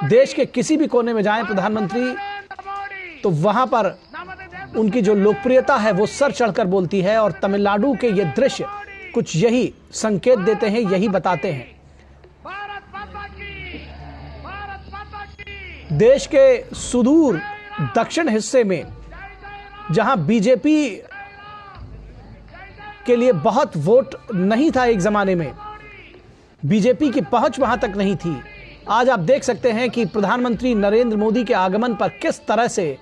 देश के किसी भी कोने में जाएं प्रधानमंत्री, तो वहां पर उनकी जो लोकप्रियता है वो सर चढ़कर बोलती है। और तमिलनाडु के ये दृश्य कुछ यही संकेत देते हैं, यही बताते हैं। देश के सुदूर दक्षिण हिस्से में जहां बीजेपी के लिए बहुत वोट नहीं था, एक जमाने में बीजेपी की पहुंच वहां तक नहीं थी, आज आप देख सकते हैं कि प्रधानमंत्री नरेंद्र मोदी के आगमन पर किस तरह से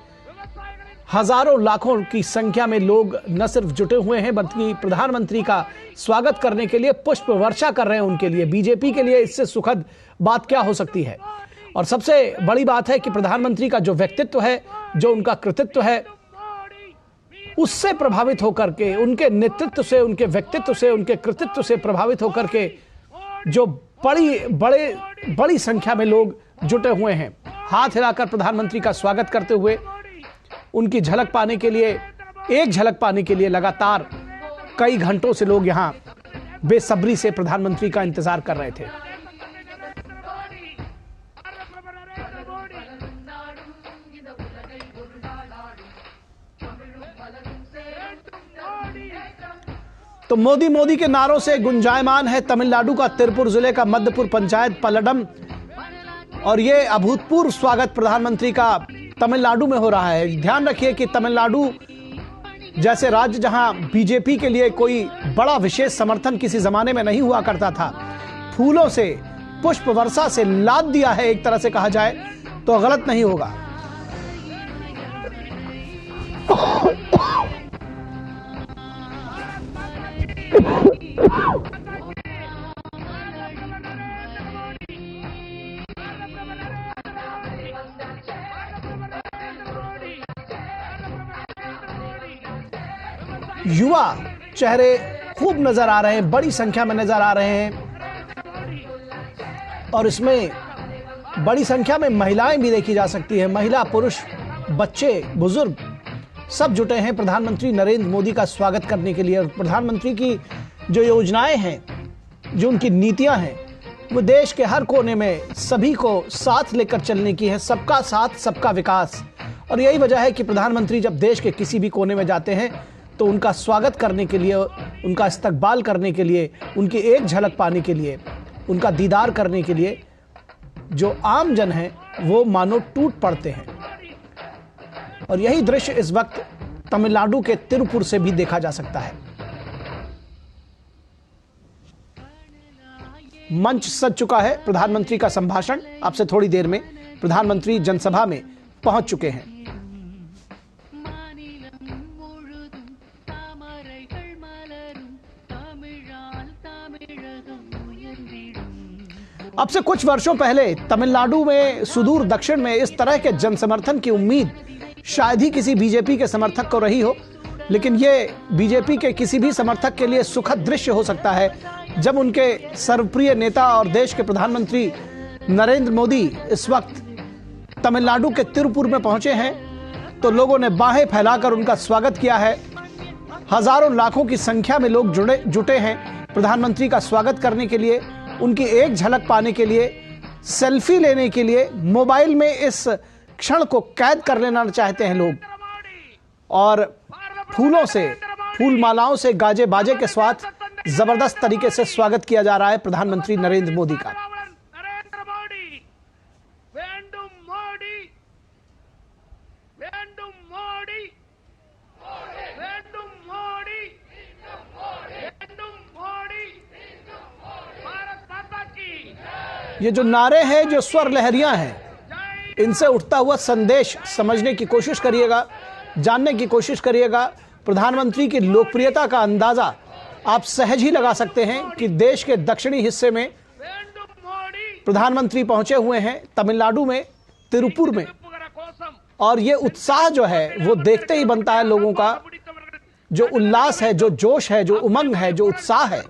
हजारों लाखों की संख्या में लोग न सिर्फ जुटे हुए हैं बल्कि प्रधानमंत्री का स्वागत करने के लिए पुष्प वर्षा कर रहे हैं उनके लिए। बीजेपी के लिए इससे सुखद बात क्या हो सकती है। और सबसे बड़ी बात है कि प्रधानमंत्री का जो व्यक्तित्व है, जो उनका कृतित्व है, उससे प्रभावित होकर के, उनके नेतृत्व से, उनके व्यक्तित्व से, उनके कृतित्व से प्रभावित होकर के जो बड़ी संख्या में लोग जुटे हुए हैं, हाथ हिलाकर प्रधानमंत्री का स्वागत करते हुए, उनकी झलक पाने के लिए, एक झलक पाने के लिए लगातार कई घंटों से लोग यहां बेसब्री से प्रधानमंत्री का इंतजार कर रहे थे। तो मोदी मोदी के नारों से गुंजायमान है तमिलनाडु का तिरुपुर जिले का मध्यपुर पंचायत पल्लडम। और यह अभूतपूर्व स्वागत प्रधानमंत्री का तमिलनाडु में हो रहा है। ध्यान रखिए कि तमिलनाडु जैसे राज्य जहां बीजेपी के लिए कोई बड़ा विशेष समर्थन किसी जमाने में नहीं हुआ करता था, फूलों से, पुष्प वर्षा से लाद दिया है, एक तरह से कहा जाए तो गलत नहीं होगा। युवा चेहरे खूब नजर आ रहे हैं, बड़ी संख्या में नजर आ रहे हैं, और इसमें बड़ी संख्या में महिलाएं भी देखी जा सकती हैं। महिला, पुरुष, बच्चे, बुजुर्ग सब जुटे हैं प्रधानमंत्री नरेंद्र मोदी का स्वागत करने के लिए। और प्रधानमंत्री की जो योजनाएं हैं, जो उनकी नीतियां हैं, वो देश के हर कोने में सभी को साथ लेकर चलने की है। सबका साथ, सबका विकास। और यही वजह है कि प्रधानमंत्री जब देश के किसी भी कोने में जाते हैं तो उनका स्वागत करने के लिए, उनका इस्तकबाल करने के लिए, उनकी एक झलक पाने के लिए, उनका दीदार करने के लिए जो आम जन है वो मानो टूट पड़ते हैं। और यही दृश्य इस वक्त तमिलनाडु के तिरुपुर से भी देखा जा सकता है। मंच सज चुका है प्रधानमंत्री का संभाषण। अब से थोड़ी देर में प्रधानमंत्री जनसभा में पहुंच चुके हैं। अब से कुछ वर्षों पहले तमिलनाडु में सुदूर दक्षिण में इस तरह के जनसमर्थन की उम्मीद शायद ही किसी बीजेपी के समर्थक को रही हो, लेकिन यह बीजेपी के किसी भी समर्थक के लिए सुखद दृश्य हो सकता है जब उनके सर्वप्रिय नेता और देश के प्रधानमंत्री नरेंद्र मोदी इस वक्त तमिलनाडु के तिरुपुर में पहुंचे हैं तो लोगों ने बाहें फैलाकर उनका स्वागत किया है। हजारों लाखों की संख्या में लोग जुटे हैं प्रधानमंत्री का स्वागत करने के लिए, उनकी एक झलक पाने के लिए, सेल्फी लेने के लिए। मोबाइल में इस क्षण को कैद कर लेना चाहते हैं लोग। और फूलों से, फूल मालाओं से, गाजे बाजे के साथ जबरदस्त तरीके से स्वागत किया जा रहा है प्रधानमंत्री नरेंद्र मोदी का। ये जो नारे हैं, जो स्वर लहरियां हैं, इनसे उठता हुआ संदेश समझने की कोशिश करिएगा, जानने की कोशिश करिएगा। प्रधानमंत्री की लोकप्रियता का अंदाजा आप सहज ही लगा सकते हैं कि देश के दक्षिणी हिस्से में प्रधानमंत्री पहुंचे हुए हैं, तमिलनाडु में, तिरुपुर में। और ये उत्साह जो है वो देखते ही बनता है। लोगों का जो उल्लास है, जो जोश है, जो उमंग है, जो उत्साह है,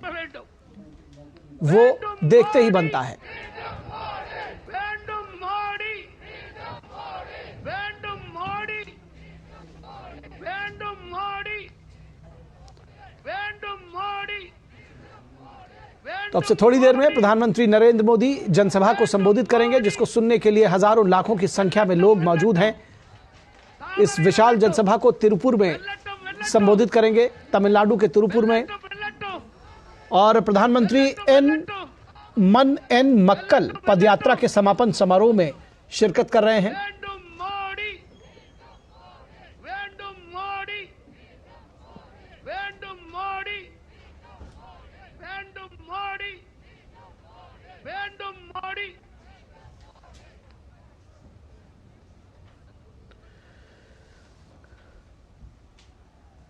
वो देखते ही बनता है। तो तो अब से थोड़ी देर में प्रधानमंत्री नरेंद्र मोदी जनसभा को संबोधित करेंगे, जिसको सुनने के लिए हजारों लाखों की संख्या में लोग मौजूद हैं। इस विशाल जनसभा को तिरुपुर में संबोधित करेंगे, तमिलनाडु के तिरुपुर में। और प्रधानमंत्री एन मक्कल पदयात्रा के समापन समारोह में शिरकत कर रहे हैं।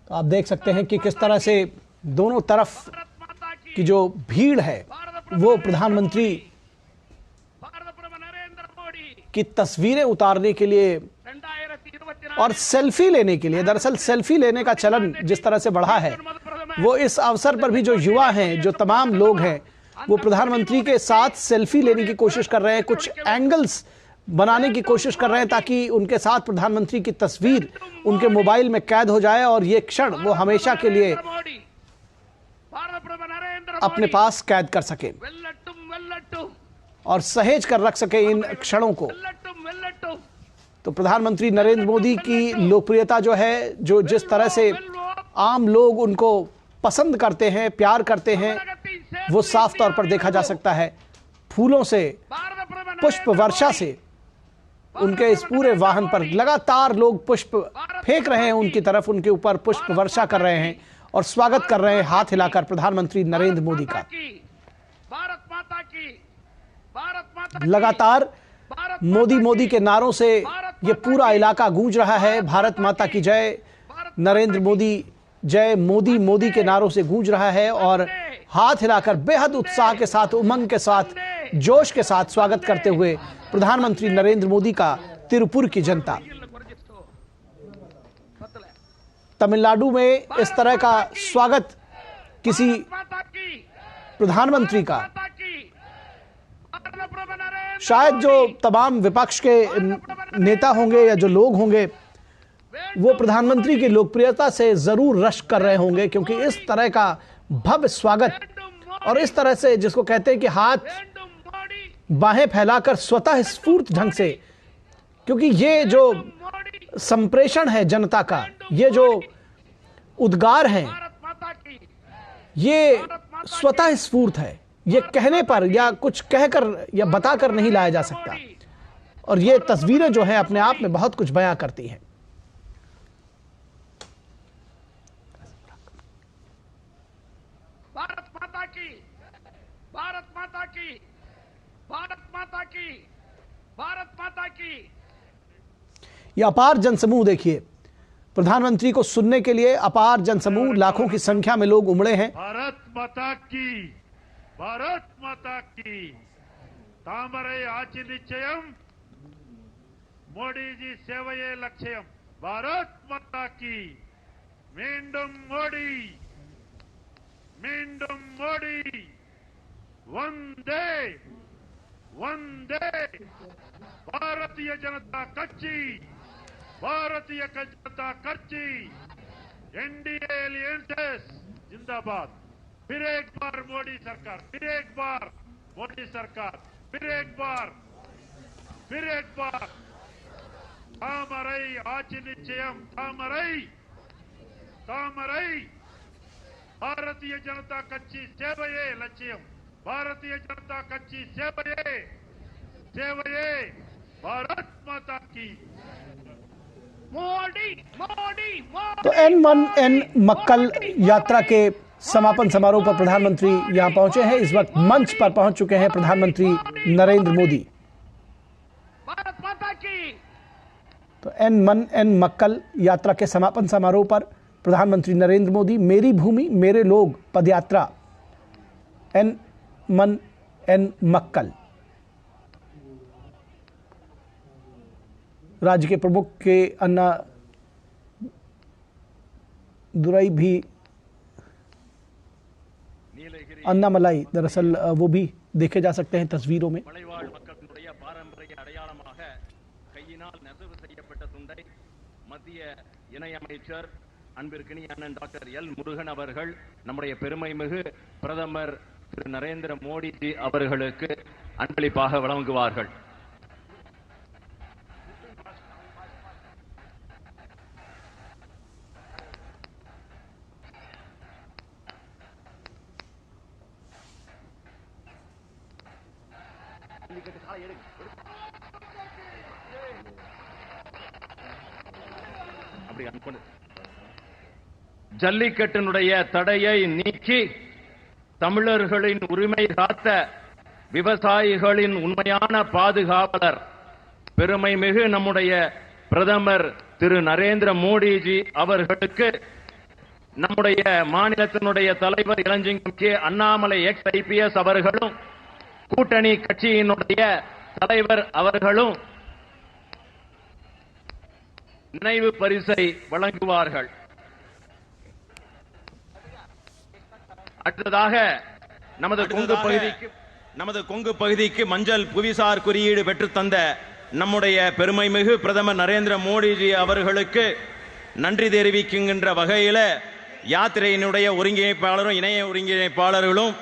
तो आप देख सकते हैं कि किस तरह से दोनों तरफ की जो भीड़ है वो प्रधानमंत्री की तस्वीरें उतारने के लिए और सेल्फी लेने के लिए, दरअसल सेल्फी लेने का चलन जिस तरह से बढ़ा है, वो इस अवसर पर भी जो युवा हैं, जो तमाम लोग हैं, वो प्रधानमंत्री के साथ सेल्फी लेने की कोशिश कर रहे हैं, कुछ एंगल्स बनाने की कोशिश कर रहे हैं ताकि उनके साथ प्रधानमंत्री की तस्वीर उनके मोबाइल में कैद हो जाए और ये क्षण वो हमेशा के लिए अपने पास कैद कर सके और सहेज कर रख सके इन क्षणों को। तो प्रधानमंत्री नरेंद्र मोदी की लोकप्रियता जो है, जो जिस तरह से आम लोग उनको पसंद करते हैं, प्यार करते हैं, वो साफ तौर पर देखा जा सकता है। फूलों से, पुष्प वर्षा से उनके इस पूरे वाहन पर लगातार लोग पुष्प फेंक रहे हैं उनकी तरफ, उनके ऊपर पुष्प वर्षा कर रहे हैं और स्वागत कर रहे हैं हाथ हिलाकर प्रधानमंत्री नरेंद्र मोदी का। लगातार मोदी मोदी के नारों से ये पूरा इलाका गूंज रहा है। भारत माता की जय, नरेंद्र मोदी जय, मोदी मोदी के नारों से गूंज रहा है और हाथ हिलाकर बेहद उत्साह के साथ, उमंग के साथ, जोश के साथ स्वागत करते हुए प्रधानमंत्री नरेंद्र मोदी का तिरुपुर की जनता। तमिलनाडु में इस तरह का स्वागत किसी प्रधानमंत्री का शायद जो तमाम विपक्ष के नेता होंगे या जो लोग होंगे वो प्रधानमंत्री की लोकप्रियता से जरूर रश्क कर रहे होंगे, क्योंकि इस तरह का भव्य स्वागत और इस तरह से जिसको कहते हैं कि हाथ बाहें फैलाकर स्वतः स्फूर्त ढंग से, क्योंकि ये जो संप्रेषण है जनता का, ये जो उद्गार है, ये स्वतः स्फूर्त है। ये कहने पर या कुछ कहकर या बताकर नहीं लाया जा सकता और ये तस्वीरें जो हैं अपने आप में बहुत कुछ बयां करती हैं। भारत माता की, भारत माता की, भारत माता की, भारत माता की। ये अपार जनसमूह देखिए, प्रधानमंत्री को सुनने के लिए अपार जनसमूह, लाखों की संख्या में लोग उमड़े हैं। भारत माता की, भारत माता की। तामरै आची निश्चयम, मोदी जी सेवये लक्ष्यम। भारत माता की। मींडुम मोदी, मींडुम मोदी। वंदे वंदे। भारतीय जनता कच्ची, भारतीय जनता कच्ची। एनडीए एलियंसेस जिंदाबाद। फिर एक बार मोदी सरकार, फिर एक बार मोदी सरकार, फिर एक बार, फिर एक बार। तामरै आची निश्चयम, तामरै तामरै। भारतीय जनता कच्ची सेवये लक्ष्यम। भारतीय जनता कच्ची सेवये सेवये। भारत माता की। मोदी मोदी मोदी। तो एन मक्कल यात्रा के समापन समारोह पर प्रधानमंत्री यहां पहुंचे हैं। इस वक्त मंच पर पहुंच चुके हैं प्रधानमंत्री नरेंद्र मोदी। भारत माता की। तो एन मक्कल यात्रा के समापन समारोह पर प्रधानमंत्री नरेंद्र मोदी, मेरी भूमि मेरे लोग पदयात्रा, एन मक्कल। राज्य के प्रमुख के अन्ना दुराई भी, अन्नामलाई दरअसल वो भी देखे जा सकते हैं तस्वीरों में। அன்பிற்கினிய அண்ணன் டாக்டர் எல் முருகன் அவர்கள், நம்முடைய பெருமைமிகு பிரதமர் திரு நரேந்திர மோடிஜி அவர்களுக்கு அன்பளிப்பாக வழங்குவார்கள். ஜல்லிக்கட்டினுடைய தடையை நீக்கி தமிழர்களின் உரிமை காத்த விவசாயிகளின் உண்மையான பாதுகாவலர் பெருமைமிகு நம்முடைய பிரதமர் திரு நரேந்திர மோடிஜி அவர்களுக்கு நம்முடைய மாநிலத்தினுடைய தலைவர் இளஞ்சிங்கம் கே அண்ணாமலை எக்ஸ் ஐபிஎஸ் அவர்களும் கூட்டணி கட்சியினுடைய தலைவர் அவர்களும் நினைவு பரிசை வழங்குவார்கள். அடுத்ததாக நமது கொங்கு பகுதிக்கு மஞ்சள் புவிசார் குறியீடு பெற்று தந்த நம்முடைய பெருமைமிகு பிரதமர் நரேந்திர மோடிஜி அவர்களுக்கு நன்றி தெரிவிக்கின்ற வகையில் யாத்திரையினுடைய ஒருங்கிணைப்பாளரும் இணைய ஒருங்கிணைப்பாளர்களும்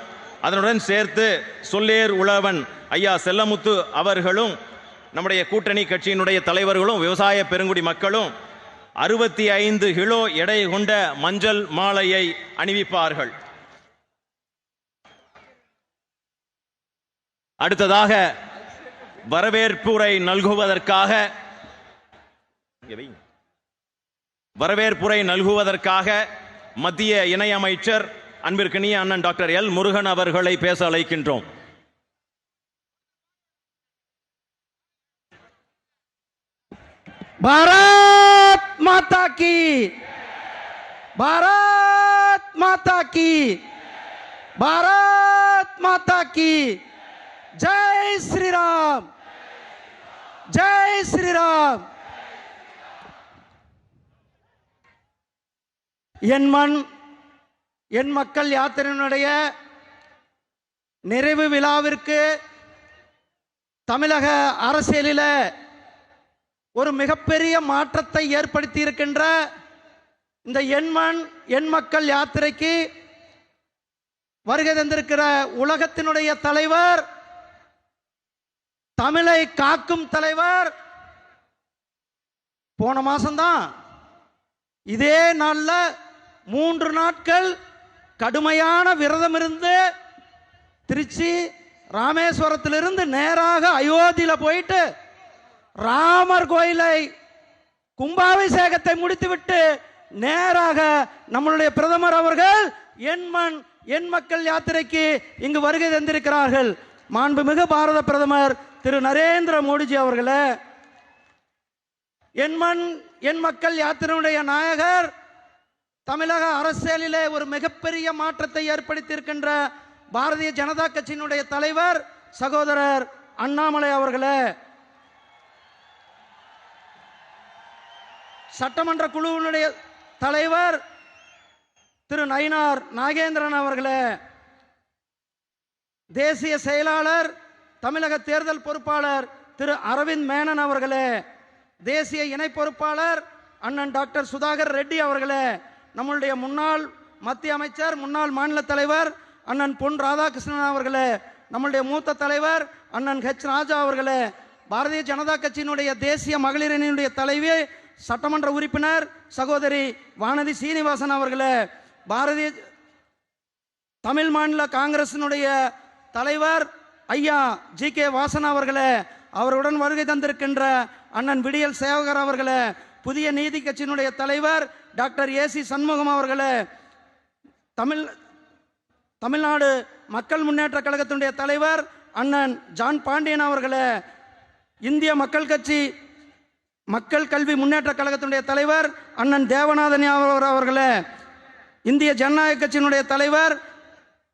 அதனுடன் சேர்த்து சொல்லேர் உழவன் ஐயா செல்லமுத்து அவர்களும் நம்முடைய கூட்டணி கட்சியினுடைய தலைவர்களும் விவசாய பெருங்குடி மக்களும் 65 கிலோ எடை கொண்ட மஞ்சள் மாலையை அணிவிப்பார்கள். அடுத்ததாக வரவேற்புரை நல்குவதற்காக மத்திய இணையமைச்சர் அன்பிற்கினிய அண்ணன் டாக்டர் எல் முருகன் அவர்களை பேச அழைக்கின்றோம். பாரத் மாதா கி, பாரத் மாதா கி, பாரத் மாதா கி. ஜெய் ஸ்ரீராம், ஜெய் ஸ்ரீராம். என் மண் என் மக்கள் யாத்திரையினுடைய நிறைவு விழாவிற்கு தமிழக அரசியலில் ஒரு மிகப்பெரிய மாற்றத்தை ஏற்படுத்தி இருக்கின்ற இந்த என் மண் என் மக்கள் யாத்திரைக்கு வருகை தந்திருக்கிற உலகத்தினுடைய தலைவர், தமிழை காக்கும் தலைவர், போன மாசம்தான் இதே நாளில் 3 நாட்கள் கடுமையான விரதம் இருந்து திருச்சி ராமேஸ்வரத்திலிருந்து நேராக அயோத்தியில் போயிட்டு ராமர் கோயிலை கும்பாபிஷேகத்தை முடித்துவிட்டு நேராக நம்மளுடைய பிரதமர் அவர்கள் என் மண் என் மக்கள் யாத்திரைக்கு இங்கு வருகை தந்திருக்கிறார்கள். மாண்புமிகு பாரத பிரதமர் திரு நரேந்திர மோடிஜி அவர்களே, என் மண் என் மக்கள் யாத்திரையுடைய நாயகர், தமிழக அரசியலிலே ஒரு மிகப்பெரிய மாற்றத்தை ஏற்படுத்தி இருக்கின்ற பாரதிய ஜனதா கட்சியினுடைய தலைவர் சகோதரர் அண்ணாமலை அவர்களே, சட்டமன்ற குழுவினுடைய தலைவர் திரு நயினார் நாகேந்திரன் அவர்களே, தேசிய செயலாளர் தமிழக தேர்தல் பொறுப்பாளர் திரு அரவிந்த் மேனன் அவர்களே, தேசிய இணை பொறுப்பாளர் அண்ணன் டாக்டர் சுதாகர் ரெட்டி அவர்களே, நம்முடைய முன்னாள் மத்திய அமைச்சர் முன்னாள் மாநில தலைவர் அண்ணன் பொன் ராதாகிருஷ்ணன் அவர்களே, நம்முடைய மூத்த தலைவர் அண்ணன் ஹெச் ராஜா அவர்களே, பாரதிய ஜனதா கட்சியினுடைய தேசிய மகளிர் அணியினுடைய தலைவி சட்டமன்ற உறுப்பினர் சகோதரி வானதி சீனிவாசன் அவர்களே, பாரதிய தமிழ் மாநில காங்கிரசினுடைய தலைவர் ஐயா ஜி கே வாசன் அவர்களே, அவருடன் வருகை தந்திருக்கின்ற அண்ணன் விடியல் சேவகர் அவர்களே, புதிய நீதி கட்சியினுடைய தலைவர் டாக்டர் ஏசி சண்முகம் அவர்களே, தமிழ்நாடு மக்கள் முன்னேற்ற கழகத்தினுடைய தலைவர் அண்ணன் ஜான் பாண்டியன் அவர்களே, இந்திய மக்கள் கட்சி மக்கள் கல்வி முன்னேற்ற கழகத்தினுடைய தலைவர் அண்ணன் தேவநாதன் அவர்களே, இந்திய ஜனநாயக கட்சியினுடைய தலைவர்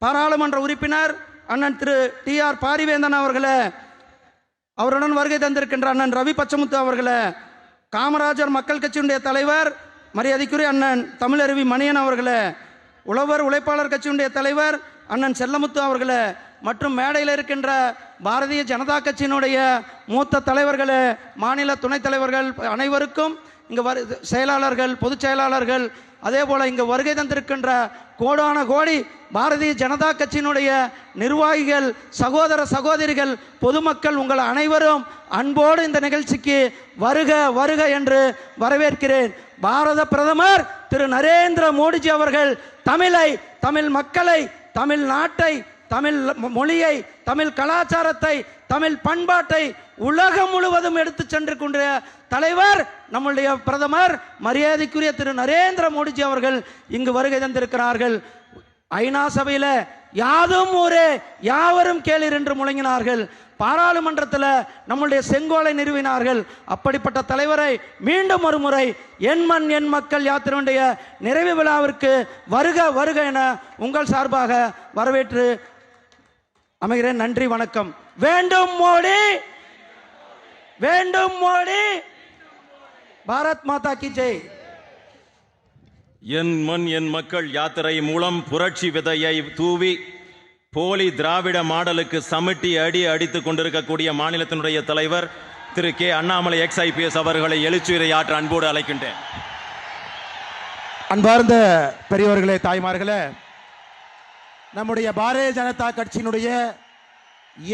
பாராளுமன்ற உறுப்பினர் அண்ணன் திரு TR பாரிவேந்தன் அவர்களே, அவருடன் வருகை தந்திருக்கின்ற அண்ணன் ரவி பச்சமுத்து அவர்களே, காமராஜர் மக்கள் கட்சியினுடைய தலைவர் மரியாதைக்குரிய அண்ணன் தமிழருவி மணியன் அவர்களே, உழவர் உழைப்பாளர் கட்சியினுடைய தலைவர் அண்ணன் செல்லமுத்து அவர்களே, மற்றும் மேடையில் இருக்கின்ற பாரதிய ஜனதா கட்சியினுடைய மூத்த தலைவர்களே, மாநில துணைத் தலைவர்கள் அனைவருக்கும் இங்கே செயலாளர்கள், பொதுச் செயலாளர்கள், அதே போல் இங்கே வருகை தந்திருக்கின்ற கோடான கோடி பாரதிய ஜனதா கட்சியினுடைய நிர்வாகிகள், சகோதர சகோதரிகள், பொதுமக்கள், உங்கள் அனைவரும் அன்போடு இந்த நிகழ்ச்சிக்கு வருக வருக என்று வரவேற்கிறேன். பாரத பிரதமர் திரு நரேந்திர மோடிஜி அவர்கள் தமிழை, தமிழ் மக்களை, தமிழ் நாட்டை, தமிழ் மொழியை, தமிழ் கலாச்சாரத்தை, தமிழ் பண்பாட்டை உலகம் முழுவதும் எடுத்து சென்று கொண்ட தலைவர் நம்முடைய பிரதமர் மரியாதைக்குரிய திரு நரேந்திர மோடிஜி அவர்கள் இங்கு வருகை தந்திருக்கிறார்கள். ஐநா சபையில் யாதும் ஊரே யாவரும் கேளீர் என்று முழங்கினார்கள். பாராளுமன்றத்தில் நம்முடைய செங்கோலை நிறுவினார்கள். அப்படிப்பட்ட தலைவரை மீண்டும் ஒரு முறை என் மண் என் மக்கள் யாத்திரையுடைய நிறைவு விழாவிற்கு வருக வருக என உங்கள் சார்பாக வரவேற்று அமைகிறேன். நன்றி, வணக்கம். வேண்டும் மோடி, வேண்டும் மோடி, பாரத் மாதா கி ஜெய். என் மண் என் மக்கள் யாத்திரை மூலம் புரட்சி விதையை தூவி போலி திராவிட மாடலுக்கு சமிட்டி அடி அடித்துக் கொண்டிருக்கக்கூடிய மாநிலத்தினுடைய தலைவர் திரு கே அண்ணாமலை ex-IPS அவர்களை எழுச்சியுரையாற்ற அன்போடு அழைக்கின்றேன். அன்பார்ந்த பெரியவர்களே, தாய்மார்களே, நம்முடைய பாரதிய ஜனதா கட்சியினுடைய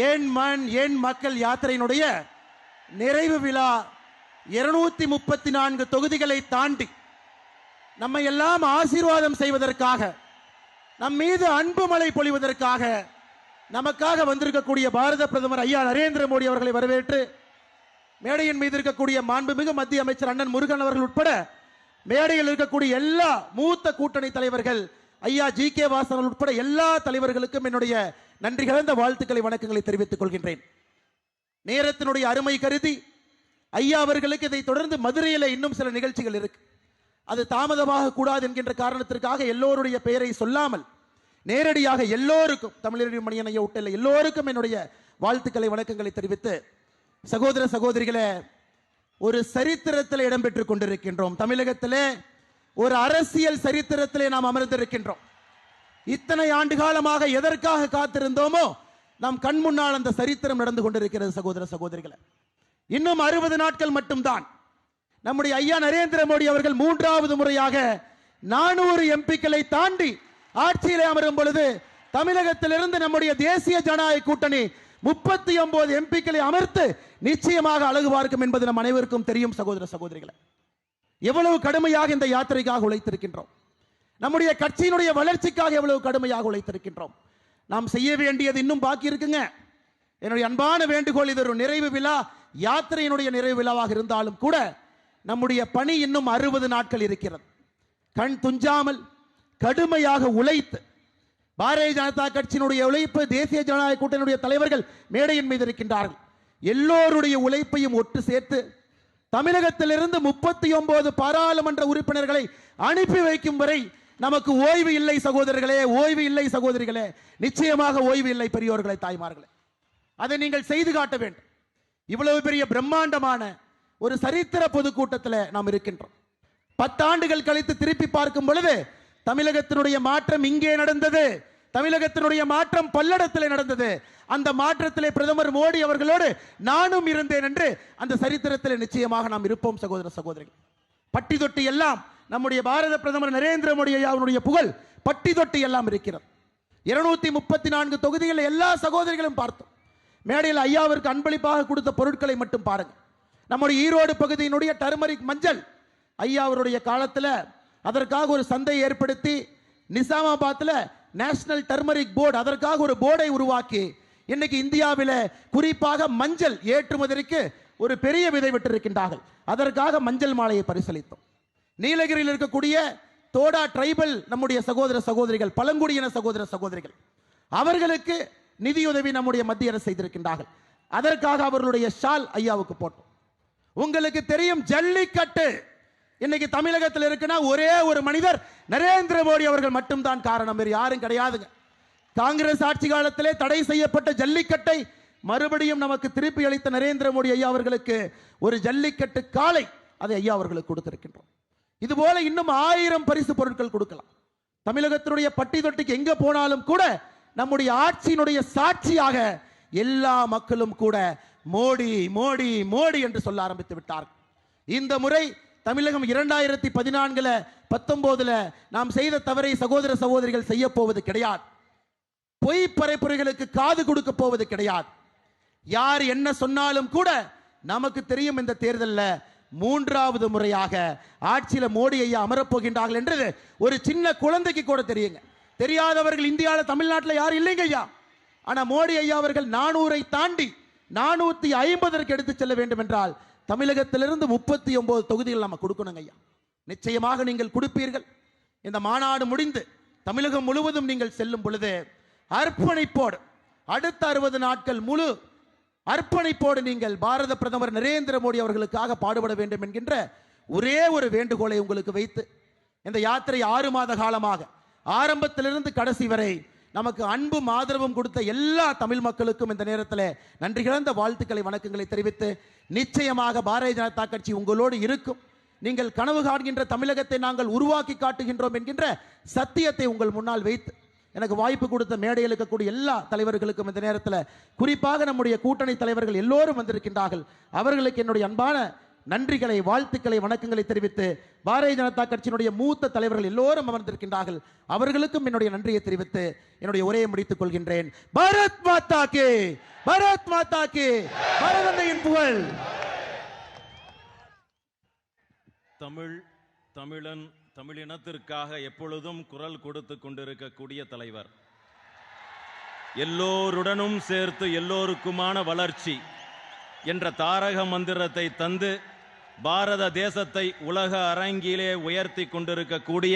ஏன் மண் ஏன் மக்கள் யாத்திரையினுடைய நிறைவு விழா 234 தொகுதிகளை தாண்டி நம்மை எல்லாம் ஆசீர்வாதம் செய்வதற்காக, நம் மீது அன்பு மழை பொழிவதற்காக நமக்காக வந்திருக்கக்கூடிய பாரத பிரதமர் ஐயா நரேந்திர மோடி அவர்களை வரவேற்று மேடையின் மீது இருக்கக்கூடிய மாண்புமிகு மத்திய அமைச்சர் அண்ணன் முருகன் அவர்கள் உட்பட மேடையில் இருக்கக்கூடிய எல்லா மூத்த கூட்டணி தலைவர்கள், ஐயா GK வாசன் உட்பட எல்லா தலைவர்களுக்கும் என்னுடைய நன்றி கலந்த வாழ்த்துக்களை, வணக்கங்களை தெரிவித்துக் கொள்கின்றேன். நேரத்தினுடைய அருமை கருதி ஐயா அவர்களுக்கு இதை தொடர்ந்து மதுரையில் இன்னும் சில நிகழ்ச்சிகள் இருக்கு. அது தாமதமாக கூடாது என்கின்ற காரணத்திற்காக எல்லோருடைய பெயரை சொல்லாமல் நேரடியாக எல்லோருக்கும், தமிழறிஞர் மணியன் ஐயா உட்பட எல்லோருக்கும் என்னுடைய வாழ்த்துக்களை, வணக்கங்களை தெரிவித்து, சகோதர சகோதரிகளே, ஒரு சரித்திரத்தில் இடம்பெற்றுக் கொண்டிருக்கின்றோம். தமிழகத்திலே ஒரு அரசியல் சரித்திரத்திலே நாம் அமர்ந்திருக்கின்றோம். இத்தனை ஆண்டு காலமாக எதற்காக காத்திருந்தோமோ நம் கண் முன்னால் அந்த சரித்திரம் நடந்து கொண்டிருக்கிறது. சகோதர சகோதரிகளே, இன்னும் 60 நாட்கள் மட்டும்தான் நம்முடைய ஐயா நரேந்திர மோடி அவர்கள் 3வது முறையாக 400 எம்பிக்களை தாண்டி ஆட்சியிலே அமரும் பொழுது தமிழகத்திலிருந்து நம்முடைய தேசிய ஜனநாயக கூட்டணி 39 எம்பிக்களை அமர்த்து நிச்சயமாக அழகு பார்க்கும் என்பது நம் அனைவருக்கும் தெரியும். சகோதர சகோதரிகளை, எவ்வளவு கடுமையாக இந்த யாத்திரைக்காக உழைத்திருக்கின்றோம், நம்முடைய கட்சியினுடைய வளர்ச்சிக்காக எவ்வளவு கடுமையாக உழைத்திருக்கின்றோம். நாம் செய்ய வேண்டியது இன்னும் பாக்கி இருக்குங்க. என்னுடைய அன்பான வேண்டுகோள், இது ஒரு நிறைவு விழா, யாத்திரையினுடைய நிறைவு விழாவாக இருந்தாலும் கூட நம்முடைய பணி இன்னும் 60 நாட்கள் இருக்கிறது. கண் துஞ்சாமல் கடுமையாக உழைத்து, பாரதிய ஜனதா கட்சியினுடைய உழைப்பு, தேசிய ஜனநாயக கூட்டணியுடைய தலைவர்கள் மேடையின் மீது இருக்கின்றார்கள். எல்லோருடைய உழைப்பையும் ஒட்டு சேர்த்து தமிழகத்திலிருந்து 39 பாராளுமன்ற உறுப்பினர்களை அனுப்பி வைக்கும் வரை நமக்கு ஓய்வு இல்லை சகோதரர்களே, ஓய்வு இல்லை சகோதரிகளே, நிச்சயமாக ஓய்வு இல்லை பெரியோர்களே, தாய்மார்களே. அதை நீங்கள் செய்து காட்ட வேண்டும். இவ்வளவு பெரிய பிரம்மாண்டமான ஒரு சரித்திர பொதுக்கூட்டத்தில் நாம் இருக்கின்றோம். 10 ஆண்டுகள் கழித்து திருப்பி பார்க்கும் பொழுது தமிழகத்தினுடைய மாற்றம் இங்கே நடந்தது. தமிழகத்தினுடைய மாற்றம் பல்லடத்தில் நடந்தது. அந்த மாற்றத்திலே பிரதமர் மோடி அவர்களோடு நானும் இருந்தேன் என்று அந்த சரித்திரத்தில் நிச்சயமாக நாம் இருப்போம். சகோதர சகோதரிகள், பட்டி தொட்டி எல்லாம் நம்முடைய பாரத பிரதமர் நரேந்திர மோடி அவருடைய புகழ் பட்டி தொட்டி எல்லாம் இருக்கிறது. 234 தொகுதிகள் எல்லா சகோதரிகளும் பார்த்தோம். மேடையில் ஐயாவிற்கு அன்பளிப்பாக கொடுத்த பொருட்களை மட்டும் பாருங்க. நம்முடைய ஈரோடு பகுதியினுடைய டர்மரிக் மஞ்சள் ஐயா அவருடைய காலத்தில் அதற்காக ஒரு சந்தை ஏற்படுத்தி நிசாமாபாத்தில் நேஷனல் டர்மரிக் போர்டு, அதற்காக ஒரு போர்டை உருவாக்கி இன்னைக்கு இந்தியாவில் குறிப்பாக மஞ்சள் ஏற்றுமதிக்கு ஒரு பெரிய விதை விட்டிருக்கின்றார்கள். அதற்காக மஞ்சள் மாலையை பரிசீலித்தோம். நீலகிரியில் இருக்கக்கூடிய தோடா டிரைபல் நம்முடைய சகோதர சகோதரிகள், பழங்குடியின சகோதர சகோதரிகள், அவர்களுக்கு நிதியுதவி நம்முடைய மத்திய அரசு செய்திருக்கின்றார்கள். அதற்காக அவர்களுடைய ஷால் ஐயாவுக்கு போட்டோம். உங்களுக்கு தெரியும், ஜல்லிக்கட்டு இன்னைக்கு தமிழகத்தில் இருக்குன்னா ஒரே ஒரு மனிதர் நரேந்திர மோடி அவர்கள் மட்டும்தான் காரணம், வேறு யாரும் கிடையாதுங்க. காங்கிரஸ் ஆட்சி காலத்திலே தடை செய்யப்பட்ட ஜல்லிக்கட்டை மறுபடியும் நமக்கு திருப்பி அளித்த நரேந்திர மோடி ஐயா அவர்களுக்கு ஒரு ஜல்லிக்கட்டு காளை அதை ஐயா அவர்களுக்கு கொடுத்திருக்கின்றோம். இதுபோல இன்னும் 1000 பரிசு பொருட்கள் கொடுக்கலாம். தமிழகத்தினுடைய பட்டி தொட்டிக்கு எங்க போனாலும் கூட நம்முடைய ஆட்சியினுடைய சாட்சியாக எல்லா மக்களும் கூட மோடி மோடி மோடி என்று சொல்ல ஆரம்பித்து விட்டார்கள். இந்த முறை தமிழகம் 2014 19 நாம் செய்த தவறை சகோதர சகோதரிகள் செய்ய போவது கிடையாது. பொய் பரப்புரைகளுக்கு காது கொடுக்க போவது கிடையாது. யார் என்ன சொன்னாலும் கூட நமக்கு தெரியும் இந்த தேர்தலில் 3வது முறையாக ஆட்சியில மோடி ஐயா அமரப்போகின்றார்கள் என்று ஒரு சின்ன குழந்தைக்கு கூட தெரியுங்க. தெரியாதவர்கள் இந்தியாவில் தமிழ்நாட்டில் யாரும் இல்லைங்க ஐயா. ஆனா மோடி ஐயா அவர்கள் 400 தாண்டி 450 எடுத்து செல்ல வேண்டும் என்றால் தமிழகத்திலிருந்து 39 தொகுதிகள் நம்ம கொடுக்கணுங்க ஐயா. நிச்சயமாக நீங்கள் கொடுப்பீர்கள். இந்த மாநாடு முடிந்து தமிழகம் முழுவதும் நீங்கள் செல்லும் பொழுது அர்ப்பணிப்போடு அடுத்த 60 நாட்கள் முழு அர்ப்பணிப்போடு நீங்கள் பாரத பிரதமர் நரேந்திர மோடி அவர்களுக்காக பாடுபட வேண்டும் என்கின்ற ஒரே ஒரு வேண்டுகோளை உங்களுக்கு வைத்து இந்த யாத்திரை 6 மாத காலமாக ஆரம்பத்திலிருந்து கடைசி வரை நமக்கு அன்பும் ஆதரவும் கொடுத்த எல்லா தமிழ் மக்களுக்கும் இந்த நேரத்தில் நன்றி கலந்த வாழ்த்துக்களை வணக்கங்களை தெரிவித்து, நிச்சயமாக பாரதிய ஜனதா கட்சி உங்களோடு இருக்கும். நீங்கள் கனவு காண்கின்ற தமிழகத்தை நாங்கள் உருவாக்கி காட்டுகின்றோம் என்கின்ற சத்தியத்தை உங்கள் முன்னால் வைத்து எனக்கு வாய்ப்பு கொடுத்த மேடையில் இருக்கக்கூடிய எல்லா தலைவர்களுக்கும் இந்த நேரத்தில், குறிப்பாக நம்முடைய கூட்டணி தலைவர்கள் எல்லோரும் வந்திருக்கின்றார்கள், அவர்களுக்கு என்னுடைய அன்பான நன்றிகளை வாழ்த்துக்களை வணக்கங்களை தெரிவித்து, பாரதிய ஜனதா கட்சியினுடைய மூத்த தலைவர்கள் எல்லோரும் அமர்ந்திருக்கின்றார்கள், அவர்களுக்கும் என்னுடைய நன்றியை தெரிவித்து என்னுடைய உரையை முடித்துக் கொள்கின்றேன். பாரத் மாதா கே, பாரத் மாதா கே, பாரதந்தையின் புகழ். தமிழன் தமிழினத்திற்காக எப்பொழுதும் குரல் கொடுத்து கொண்டிருக்கக்கூடிய தலைவர், எல்லோருடனும் சேர்த்து எல்லோருக்குமான வளர்ச்சி என்ற தாரக மந்திரத்தை தந்து பாரத தேசத்தை உலக அரங்கிலே உயர்த்தி கொண்டிருக்கக்கூடிய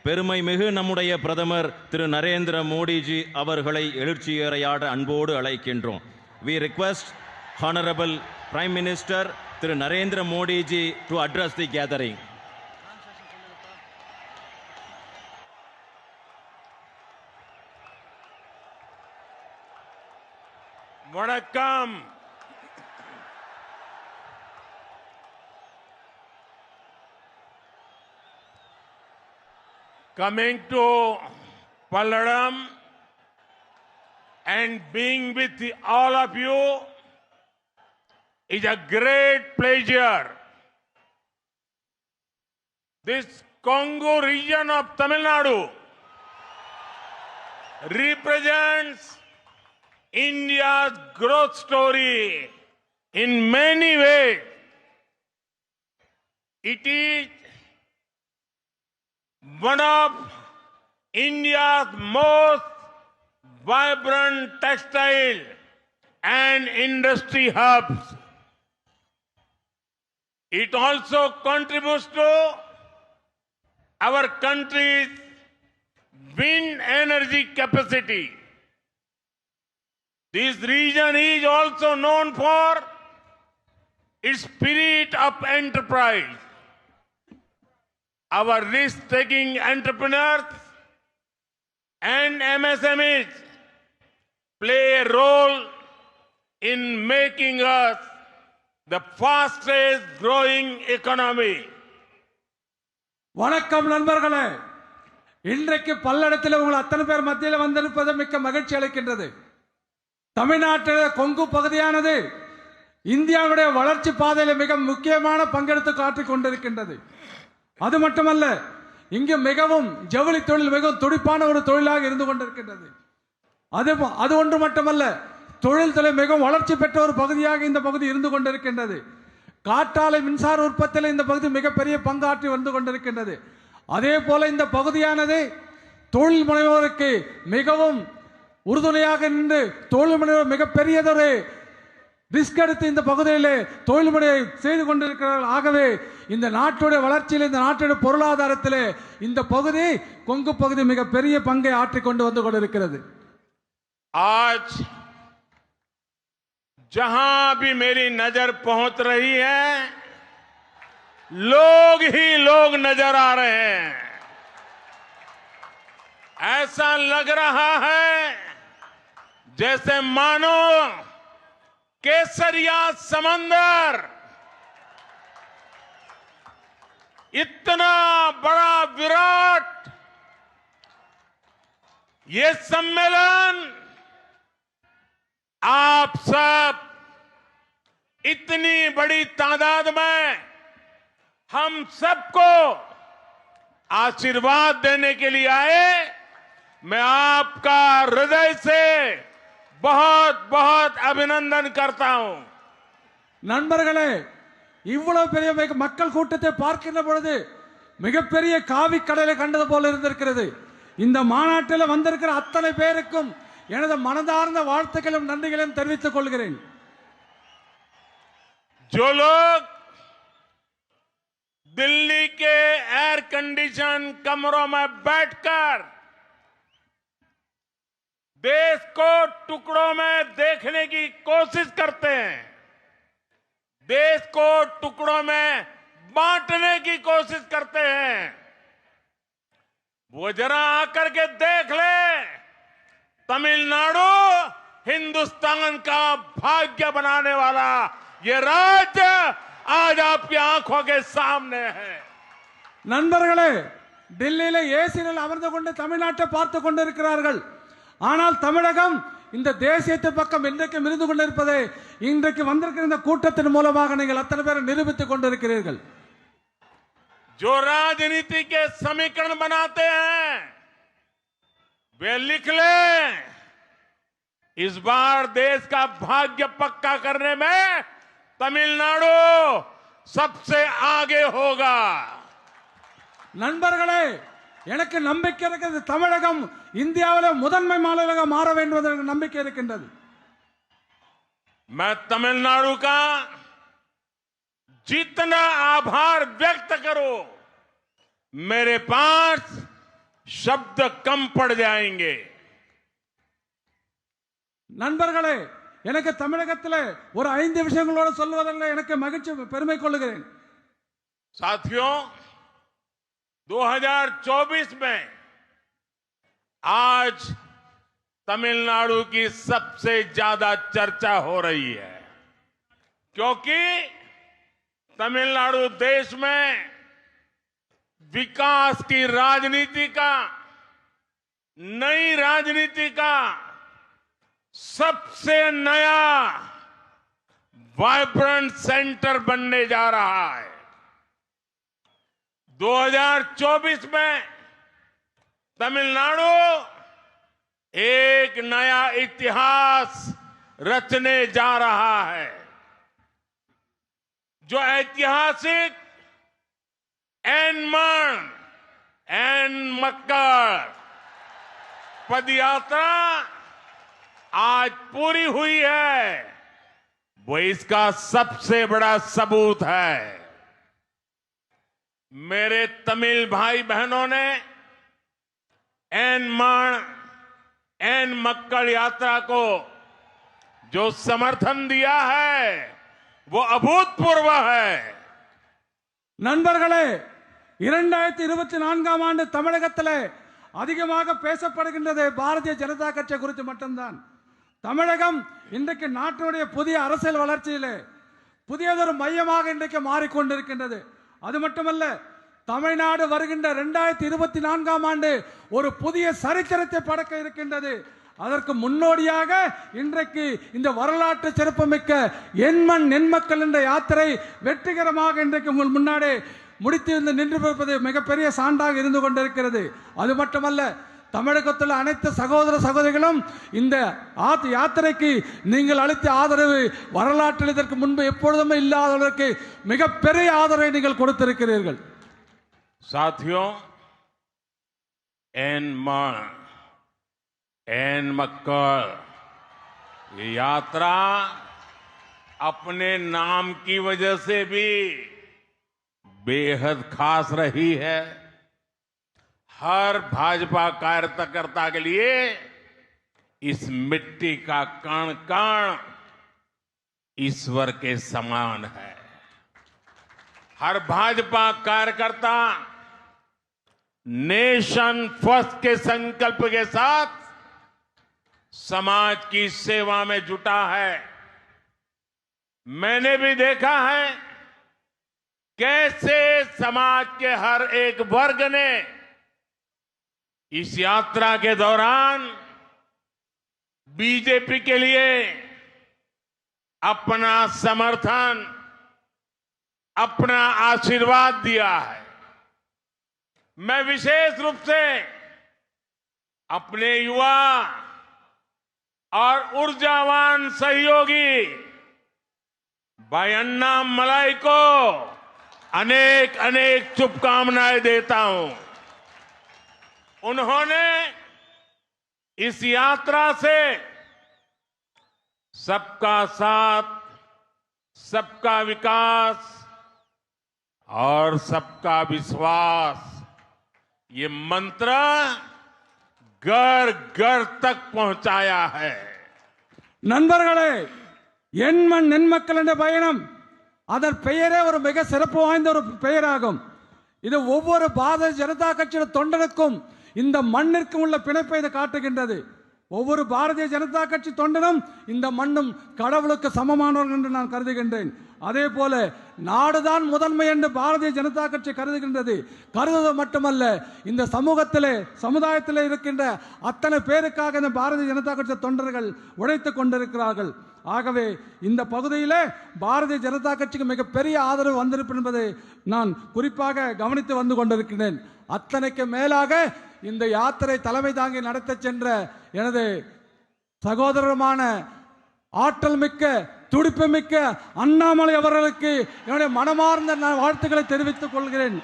பெருமை மிகு நம்முடைய பிரதமர் திரு நரேந்திர மோடிஜி அவர்களை எழுச்சியுரையாட அன்போடு அழைக்கின்றோம். We request Honorable Prime Minister Thiru Narendra Modiji to address the gathering. வணக்கம். Coming to Palladam and being with all of you is a great pleasure. This Congo region of Tamil Nadu represents India's growth story in many ways. It is one of India's most vibrant textile and industry hubs. It also contributes to our country's wind energy capacity. This region is also known for its spirit of enterprise. Our risk-taking entrepreneurs and MSMEs play a role in making us the fastest growing economy. வணக்கம் நண்பர்களே, இன்றைக்கு பல்லடத்தில் உங்கள் அத்தனை பேர் மத்தியில் வந்திருப்பது மிக்க மகிழ்ச்சி அளிக்கின்றது. தமிழ்நாட்டில் கொங்கு பகுதியானது இந்தியாவுடைய வளர்ச்சி பாதையில் மிக முக்கியமான பங்கெடுத்து காட்டிக் கொண்டிருக்கின்றது. அது மட்டுமல்ல, இங்கு மிகவும் ஜவுளி தொழில் மிகவும் துடிப்பான ஒரு தொழிலாக இருந்து கொண்டிருக்கின்றது. அது ஒன்று மட்டுமல்ல, தொழில் துறை மிகவும் வளர்ச்சி பெற்ற ஒரு பகுதியாக இந்த பகுதி இருந்து கொண்டிருக்கின்றது. காற்றாலை மின்சார உற்பத்தியில் இந்த பகுதி மிகப்பெரிய பங்காற்றி வந்து கொண்டிருக்கின்றது. அதே போல இந்த பகுதியானது தொழில் முனைவோருக்கு மிகவும் உறுதுணையாக நின்று தொழில் முனைவோர் மிகப்பெரியதொரு ரிஸ்க் எடுத்து இந்த பகுதியிலே தொழில் முறையை செய்து கொண்டிருக்கிறார்கள். ஆகவே இந்த நாட்டுடைய வளர்ச்சியில், இந்த நாட்டுடைய பொருளாதாரத்தில் இந்த பகுதி கொங்கு பகுதி மிகப்பெரிய பங்கை ஆற்றிக் கொண்டு வந்து கொண்டிருக்கிறது. आज जहां भी मेरी नजर पहुंच रही है, लोग ही लोग नजर आ रहे हैं. ऐसा लग रहा है जैसे मानो केसरिया समंदर इतना बड़ा विराट ये सम्मेलन आप सब इतनी बड़ी तादाद में हम सबको आशीर्वाद देने के लिए आए। मैं आपका हृदय से बहुत बहुत अभिनंदन करता हूं। நண்பர்களே, இவ்வளவு பெரிய மக்கள் கூட்டத்தை பார்க்கின்ற பொழுது மிகப்பெரிய காவி கடலை கண்டது போல இருந்திருக்கிறது. இந்த மாநாட்டில் வந்திருக்கிற அத்தனை பேருக்கும் எனது மனதார்ந்த வாழ்த்துக்களும் நன்றிகளையும் தெரிவித்துக் கொள்கிறேன். जो लोग दिल्ली के एयर कंडीशन कमरों में बैठकर देश को टुकड़ों में देखने की कोशिश करते हैं, देश को टुकड़ों में बांटने की कोशिश करते हैं, वो जरा आकर के देख ले, तमिलनाडु हिंदुस्तान का भाग्य बनाने वाला ये राज्य आज आपकी आंखों के सामने है. நண்பர்களே, டெல்லியில ஏசியில் அமர்ந்து கொண்டு தமிழ்நாட்டை பார்த்து கொண்டிருக்கிறார்கள். ஆனால் தமிழகம் இந்த தேசியத்தை பக்கம் இன்றைக்கு இருந்து கொண்டிருப்பதை இன்றைக்கு வந்திருக்கிற இந்த கூட்டத்தின் மூலமாக நீங்கள் அத்தனை பேரை நிரூபித்துக் கொண்டிருக்கிறீர்கள். जो राजनीति के समीकरण बनाते हैं वे लिख ले, इस बार देश का भाग्य पक्का करने में तमिलनाडु सबसे आगे होगा. நண்பர்களே, எனக்கு நம்பிக்கை இருக்கிறது. தமிழகம் இந்தியாவில் முதன்மை மாநிலமாக மாற வேண்டும் என்ற நம்பிக்கை இருக்கின்றது. मैं तमिलनाडु का जितना आभार व्यक्त करूं, मेरे पास शब्द कम पड़ जाएंगे. நண்பர்களே, எனக்கு தமிழகத்தில் ஒரு 5 விஷயங்களோடு சொல்வதில் எனக்கு மகிழ்ச்சி பெருமை கொள்கிறேன். साथियों, 2024 में आज तमिलनाडु की सबसे ज्यादा चर्चा हो रही है, क्योंकि तमिलनाडु देश में विकास की राजनीति का, नई राजनीति का सबसे नया वाइब्रेंट सेंटर बनने जा रहा है. 2024 में तमिलनाडु एक नया इतिहास रचने जा रहा है. जो ऐतिहासिक एन मक्कड़ पदयात्रा आज पूरी हुई है, वो इसका सबसे बड़ा सबूत है. मेरे तमिल भाई बहनों ने एन मक्कड़ यात्रा को जो समर्थन दिया है वो अभूतपूर्व है. நண்பர்களே, 2024 ஆண்டு தமிழகத்தில் அதிகமாக பேசப்படுகின்றது பாரதிய ஜனதா கட்சி குறித்து மட்டும்தான். தமிழகம் இன்றைக்கு நாட்டினுடைய புதிய அரசியல் வளர்ச்சியிலே புதியதொரு மையமாக இன்றைக்கு மாறிக்கொண்டிருக்கின்றது. அது மட்டுமல்ல, தமிழ்நாடு வருகின்ற 2024 ஆண்டு ஒரு புதிய சரித்திரத்தை படைக்க இருக்கின்றது. அதற்கு முன்னோடியாக இன்றைக்கு இந்த வரலாற்று சிறப்புமிக்க எண்மண் நென்மக்கள் என்ற யாத்திரை வெற்றிகரமாக இன்றைக்கு உங்கள் முன்னாடி முடித்து நின்று மிகப்பெரிய சான்றாக இருந்து கொண்டிருக்கிறது. அது மட்டுமல்ல, தமிழகத்தில் அனைத்து சகோதர சகோதரிகளும் இந்த யாத்திரைக்கு நீங்கள் அளித்த ஆதரவு வரலாற்றில் இதற்கு முன்பு எப்பொழுதுமே இல்லாதவர்களுக்கு மிகப்பெரிய ஆதரவை நீங்கள் கொடுத்திருக்கிறீர்கள். साथियों, एन मक्कड़ ये यात्रा अपने नाम की वजह से भी बेहद खास रही है. हर भाजपा कार्यकर्ता के लिए इस मिट्टी का कण कण ईश्वर के समान है. हर भाजपा कार्यकर्ता नेशन फर्स्ट के संकल्प के साथ समाज की सेवा में जुटा है. मैंने भी देखा है कैसे समाज के हर एक वर्ग ने इस यात्रा के दौरान बीजेपी के लिए अपना समर्थन अपना आशीर्वाद दिया है। मैं विशेष रूप से अपने युवा और ऊर्जावान सहयोगी भाई अन्नामलाई को अनेक अनेक शुभकामनाएं देता हूं। उन्होंने इस यात्रा से सबका साथ, सबका विकास और सबका विश्वास ये मंत्र घर घर तक पहुंचाया है। நண்பர்களே, என் மண் என் மக்கள் என்ற பயணம் அதன் பெயரே ஒரு மிக சிறப்பு வாய்ந்த ஒரு பெயராகும். இது ஒவ்வொரு பாரதிய ஜனதா கட்சியின் தொண்டனுக்கும் இந்த மண்ணிற்கும் உள்ள பிணைப்பை இது காட்டுகின்றது. ஒவ்வொரு பாரதிய ஜனதா கட்சி தொண்டனும் இந்த மண்ணும் கடவுளுக்கு சமமானவர்கள் என்று நான் கருதுகின்றேன். அதே போல நாடுதான் முதன்மை என்று பாரதிய ஜனதா கட்சி கருதுகின்றது. கருதுவது மட்டுமல்ல, இந்த சமுதாயத்திலே இருக்கின்ற அத்தனை பேருக்காக இந்த பாரதிய ஜனதா கட்சி தொண்டர்கள் உழைத்துக் கொண்டிருக்கிறார்கள். ஆகவே இந்த பகுதியிலே பாரதிய ஜனதா கட்சிக்கு மிகப்பெரிய ஆதரவு வந்திருப்பது என்பதை நான் குறிப்பாக கவனித்து வந்து கொண்டிருக்கிறேன். அத்தனைக்கு மேலாக இந்த யாத்திரை தலைமை தாங்கி நடத்த சென்ற எனது சகோதரமான ஆற்றல் மிக்க துடிப்பு மிக்க அண்ணாமலை அவர்களுக்கு என்னுடைய மனமார்ந்த வாழ்த்துக்களை தெரிவித்துக் கொள்கிறேன்.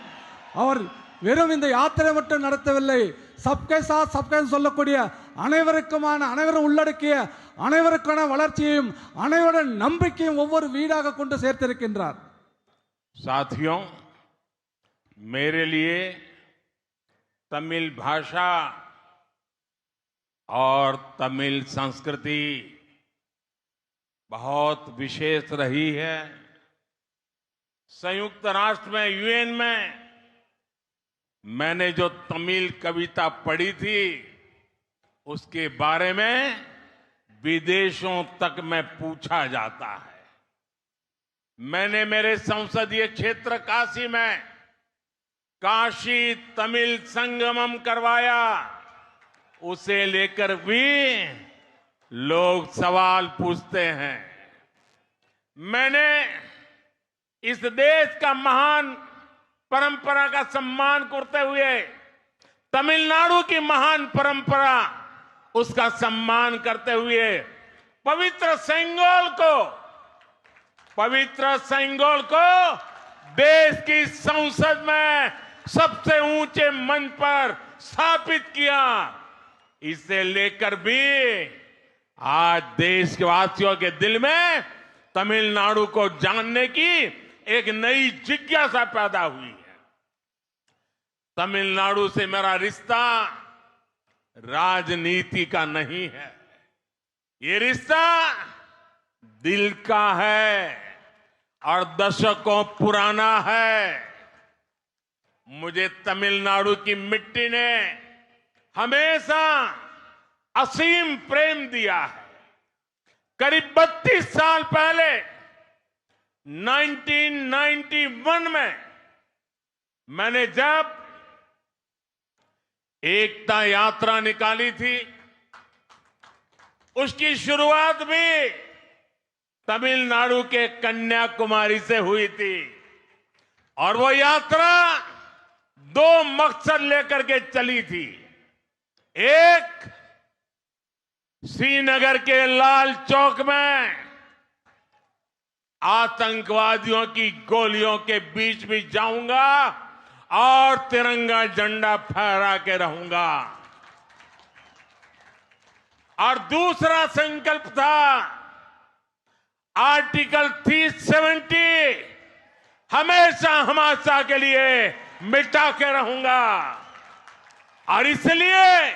அவர் வெறும் இந்த யாத்திரை மட்டும் நடத்தவில்லை, சப்கே சாத் சப்கே சொல்லக்கூடிய அனைவரும் உள்ளடக்கிய அனைவருக்கான வளர்ச்சியையும் அனைவருடைய நம்பிக்கையும் ஒவ்வொரு வீடாக கொண்டு சேர்த்திருக்கின்றார். साथियों, मेरे लिए तमिल भाषा और तमिल संस्कृति बहुत विशेष रही है। संयुक्त राष्ट्र में, यूएन में मैंने जो तमिल कविता पढ़ी थी उसके बारे में विदेशों तक में पूछा जाता है। मैंने मेरे संसदीय क्षेत्र काशी में काशी तमिल संगमम करवाया, उसे लेकर भी लोग सवाल पूछते हैं। मैंने इस देश का महान परंपरा का सम्मान करते हुए तमिलनाडु की महान परंपरा उसका सम्मान करते हुए पवित्र सेंगोल को देश की संसद में सबसे ऊंचे मंच पर स्थापित किया। इसे लेकर भी आज देश के वासियों के दिल में तमिलनाडु को जानने की एक नई जिज्ञासा पैदा हुई है। तमिलनाडु से मेरा रिश्ता राजनीति का नहीं है, ये रिश्ता दिल का है और दशकों पुराना है। मुझे तमिलनाडु की मिट्टी ने हमेशा असीम प्रेम दिया है। करीब 32 साल पहले 1991 में मैंने जब एकता यात्रा निकाली थी, उसकी शुरुआत भी तमिलनाडु के कन्याकुमारी से हुई थी और वो यात्रा 2 मकसद लेकर के चली थी। एक, श्रीनगर के लाल चौक में आतंकवादियों की गोलियों के बीच भी जाऊंगा और तिरंगा झंडा फहरा के रहूंगा। और दूसरा संकल्प था आर्टिकल 370 हमेशा के लिए मिटा के रहूंगा। और इसलिए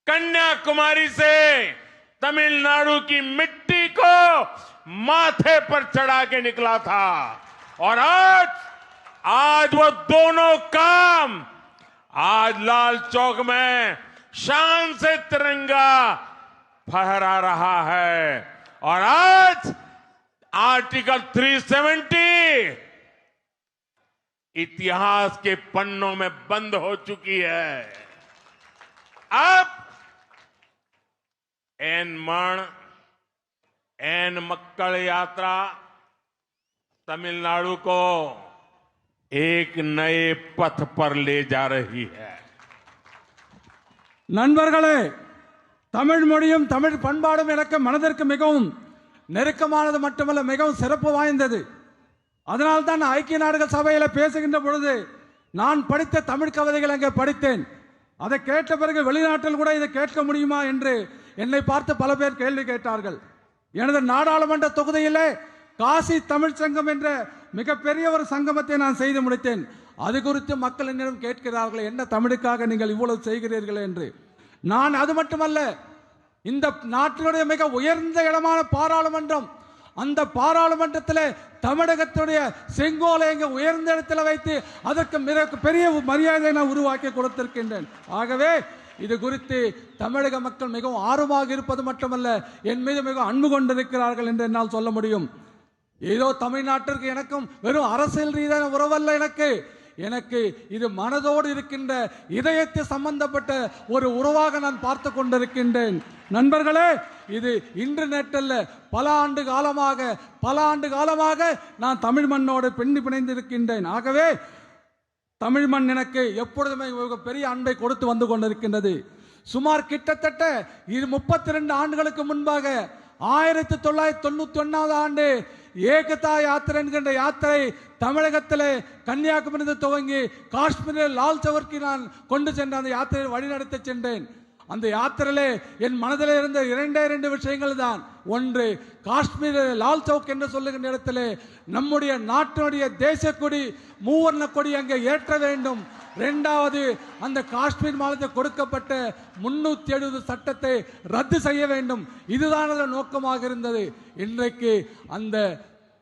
कन्याकुमारी से तमिलनाडु की मिट्टी को माथे पर चढ़ा के निकला था और आज वो दोनों काम आज लाल चौक में शान से तिरंगा फहरा रहा है। और आज आर्टिकल 370 इतिहास के पन्नों में बंद हो चुकी है। अब एन मण एन मक्कड़ यात्रा तमिलनाडु को एक नए पथ पर ले जा रही है। நண்பர்களே, தமிழ் மொழியும் தமிழ் பண்பாடும் எனக்கு மனதிற்கு மிகவும் நெருக்கமானது மட்டுமல்ல, மிகவும் சிறப்பு வாய்ந்தது. அதனால்தான் ஐக்கிய நாடுகள் சபையில் பேசுகின்ற பொழுது நான் படித்த தமிழ் கவிதைகள் அங்கே படித்தேன். அதை கேட்ட பிறகு வெளிநாட்டில் கூட இதை கேட்க முடியுமா என்று என்னை பார்த்து பல பேர் கேள்வி கேட்டார்கள். எனது நாடாளுமன்ற தொகுதியிலே காசி தமிழ் சங்கம் என்ற மிகப்பெரிய ஒரு சங்கமத்தை நான் செய்து முடித்தேன். அது குறித்து மக்கள் என்னிடம் கேட்கிறார்கள், என்ன தமிழுக்காக நீங்கள் இவ்வளவு செய்கிறீர்கள் என்று. நான் அது மட்டுமல்ல, இந்த நாட்டினுடைய மிக உயர்ந்த இடமான பாராளுமன்றம், அந்த பாராளுமன்றத்தில் தமிழகத்துடைய செங்கோலை இங்கே உயர்ந்த இடத்தில் வைத்து அதற்கு மிக பெரிய மரியாதையை நான் உருவாக்கி கொடுத்திருக்கின்றேன். ஆகவே இது குறித்து தமிழக மக்கள் மிகவும் ஆர்வமாக இருப்பது மட்டுமல்ல, என் மீது மிக அன்பு கொண்டிருக்கிறார்கள் என்று என்னால் சொல்ல முடியும். ஏதோ தமிழ்நாட்டிற்கு எனக்கும் வெறும் அரசியல் ரீதியான உறவல்ல, எனக்கு இது மனதோடு இருக்கின்ற இதயத்தை சம்பந்தப்பட்ட ஒரு உறவாக நான் பார்த்து கொண்டிருக்கின்றேன். நண்பர்களே, இது இன்று நேற்றல்ல, பல ஆண்டு காலமாக நான் தமிழ் மண்ணோடு பிணைந்து இருக்கின்றேன். ஆகவே தமிழ் மண் எனக்கு எப்பொழுதுமே பெரிய அன்பை கொடுத்து வந்து கொண்டிருக்கின்றது. சுமார் கிட்டத்தட்ட 32 ஆண்டுகளுக்கு முன்பாக 1991 ஆண்டு ஏகதா யாத்திரை என்கின்ற யாத்திரை தமிழகத்திலே கன்னியாகுமரி துவங்கி காஷ்மீரில் லால் சௌக்கிற்கு நான் கொண்டு சென்ற அந்த யாத்திரையை வழிநடத்தி சென்றேன். அந்த யாத்திரையிலே என் மனதில் இருந்த 2 விஷயங்கள் தான். ஒன்று, காஷ்மீரில் லால் சௌக் என்று சொல்லுகின்ற இடத்திலே நம்முடைய நாட்டினுடைய தேசிய கொடி மூவர்ண கொடி அங்கே ஏற்ற வேண்டும். இரண்டாவது, அந்த காஷ்மீர் மாநிலத்தில் கொடுக்கப்பட்ட 370 சட்டத்தை ரத்து செய்ய வேண்டும். இதுதான் அதன் நோக்கமாக இருந்தது. இன்றைக்கு அந்த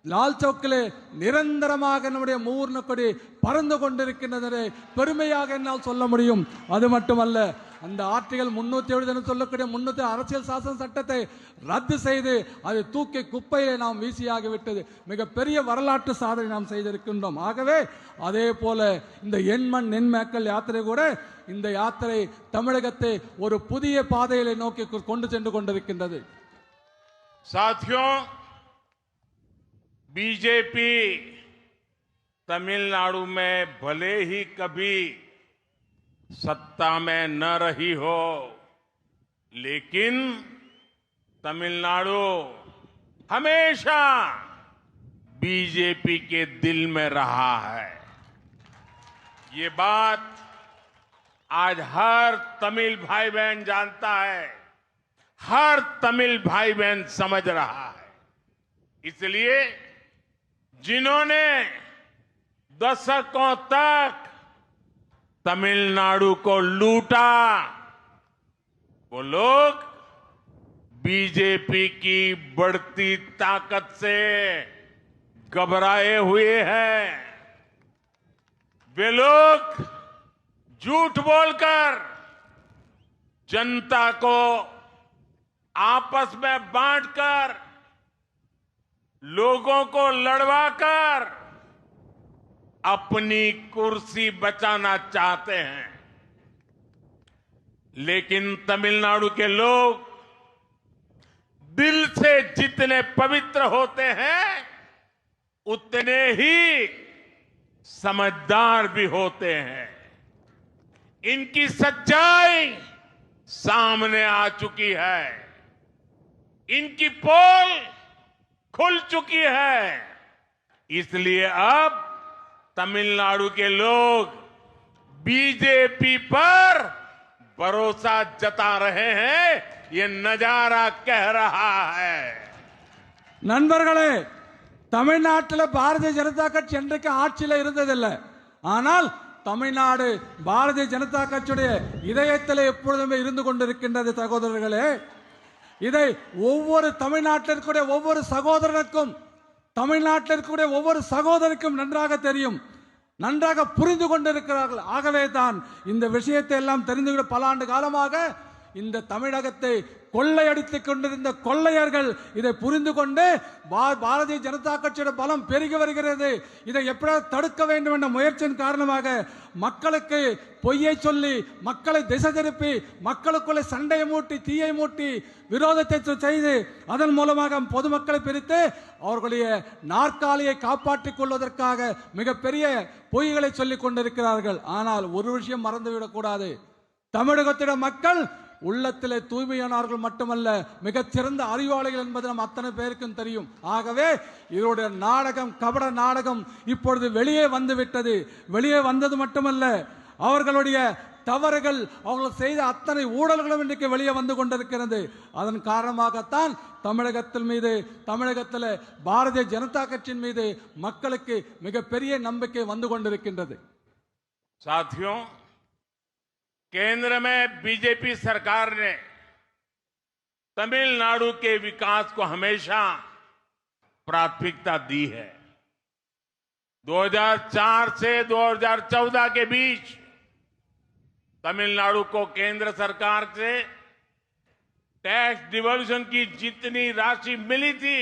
லால் சௌக்கிலே நிரந்தரமாக நம்முடைய மூவர்ண கொடி பறந்து கொண்டிருக்கின்றது பெருமையாக என்னால் சொல்ல முடியும். அது மட்டுமல்ல, அந்த ஆர்டிகல் 370 என்று சொல்லக்கூடிய 300 அரசியல் சாசன சட்டத்தை ரத்து செய்து அதை தூக்கி குப்பையை நாம் வீசியாகிவிட்டது. மிகப்பெரிய வரலாற்று சாதனை நாம் செய்திருக்கின்றோம். ஆகவே அதே போல இந்த எண்மண் நென்மேக்கல் யாத்திரை கூட, இந்த யாத்திரை தமிழகத்தை ஒரு புதிய பாதையை நோக்கி கொண்டு சென்று கொண்டிருக்கின்றது. साथियों, बीजेपी तमिलनाडु में भले ही कभी सत्ता में न रही हो, लेकिन तमिलनाडु हमेशा बीजेपी के दिल में रहा है. ये बात आज हर तमिल भाई बहन जानता है, हर तमिल भाई बहन समझ रहा है. इसलिए जिन्होंने दशकों तक तमिलनाडु को लूटा, वो लोग बीजेपी की बढ़ती ताकत से घबराए हुए हैं. वे लोग झूठ बोलकर जनता को आपस में बांटकर, लोगों को लड़वाकर अपनी कुर्सी बचाना चाहते हैं. लेकिन तमिलनाडु के लोग दिल से जितने पवित्र होते हैं, उतने ही समझदार भी होते हैं. इनकी सच्चाई सामने आ चुकी है, इनकी पोल खुल चुकी है. इसलिए अब तमिलनाडु के लोग बीजेपी पर भरोसा जता रहे हैं. ये नजारा कह रहा है. நண்பர்களே, தமிழ்நாட்டில் பாரதிய ஜனதா கட்சி என்றைக்கு ஆட்சியில் இருந்ததில்லை. ஆனால் தமிழ்நாடு பாரதிய ஜனதா கட்சியுடைய இதயத்தில் எப்பொழுதுமே இருந்து கொண்டிருக்கின்றது. சகோதரர்களே, இதை ஒவ்வொரு தமிழ்நாட்டிற்குடைய ஒவ்வொரு சகோதரனுக்கும், தமிழ்நாட்டிற்குடைய ஒவ்வொரு சகோதரிக்கும் நன்றாக தெரியும், நன்றாக புரிந்து கொண்டிருக்கிறார்கள். ஆகவே தான் இந்த விஷயத்தை எல்லாம் தெரிந்துவிட பல ஆண்டு காலமாக இந்த தமிழகத்தை கொள்ளையடித்துக் கொண்டிருந்த கொள்ளையர்கள் இதை புரிந்து கொண்டு பாரதிய ஜனதா கட்சியோட பலம் பெருகி வருகிறது. இதை எப்படியாவது தடுக்க வேண்டும் என்ற முயற்சியின் காரணமாக மக்களுக்கு பொய்யை சொல்லி மக்களை திசை திருப்பி மக்களுக்குள்ளே சண்டையை மூட்டி தீயை மூட்டி விரோதத்தை செய்து அதன் மூலமாக பொதுமக்களை பிரித்து அவர்களுடைய நாற்காலியை காப்பாற்றிக் கொள்வதற்காக மிகப்பெரிய பொய்களை சொல்லிக் கொண்டிருக்கிறார்கள். ஆனால் ஒரு விஷயம் மறந்துவிடக் கூடாது. தமிழகத்திட மக்கள் உள்ளத்திலே தூய்மையானவர்கள் மட்டுமல்ல, மிகச்சிறந்த அறிவாளிகள் என்பது நம் அத்தனை பேருக்கும் தெரியும். ஆகவே இவருடைய நாடகம், கபட நாடகம் இப்பொழுது வெளியே வந்துவிட்டது. வெளியே வந்தது மட்டுமல்ல, அவர்களுடைய தவறுகள், அவர்கள் செய்த அத்தனை ஊழல்களும் இன்றைக்கு வெளியே வந்து கொண்டிருக்கிறது. அதன் காரணமாகத்தான் தமிழகத்தில் பாரதிய ஜனதா கட்சியின் மீது மக்களுக்கு மிகப்பெரிய நம்பிக்கை வந்து கொண்டிருக்கின்றது. साथियों, केंद्र में बीजेपी सरकार ने तमिलनाडु के विकास को हमेशा प्राथमिकता दी है। 2004 से 2014 के बीच तमिलनाडु को केंद्र सरकार से टैक्स डिवोल्यूशन की जितनी राशि मिली थी,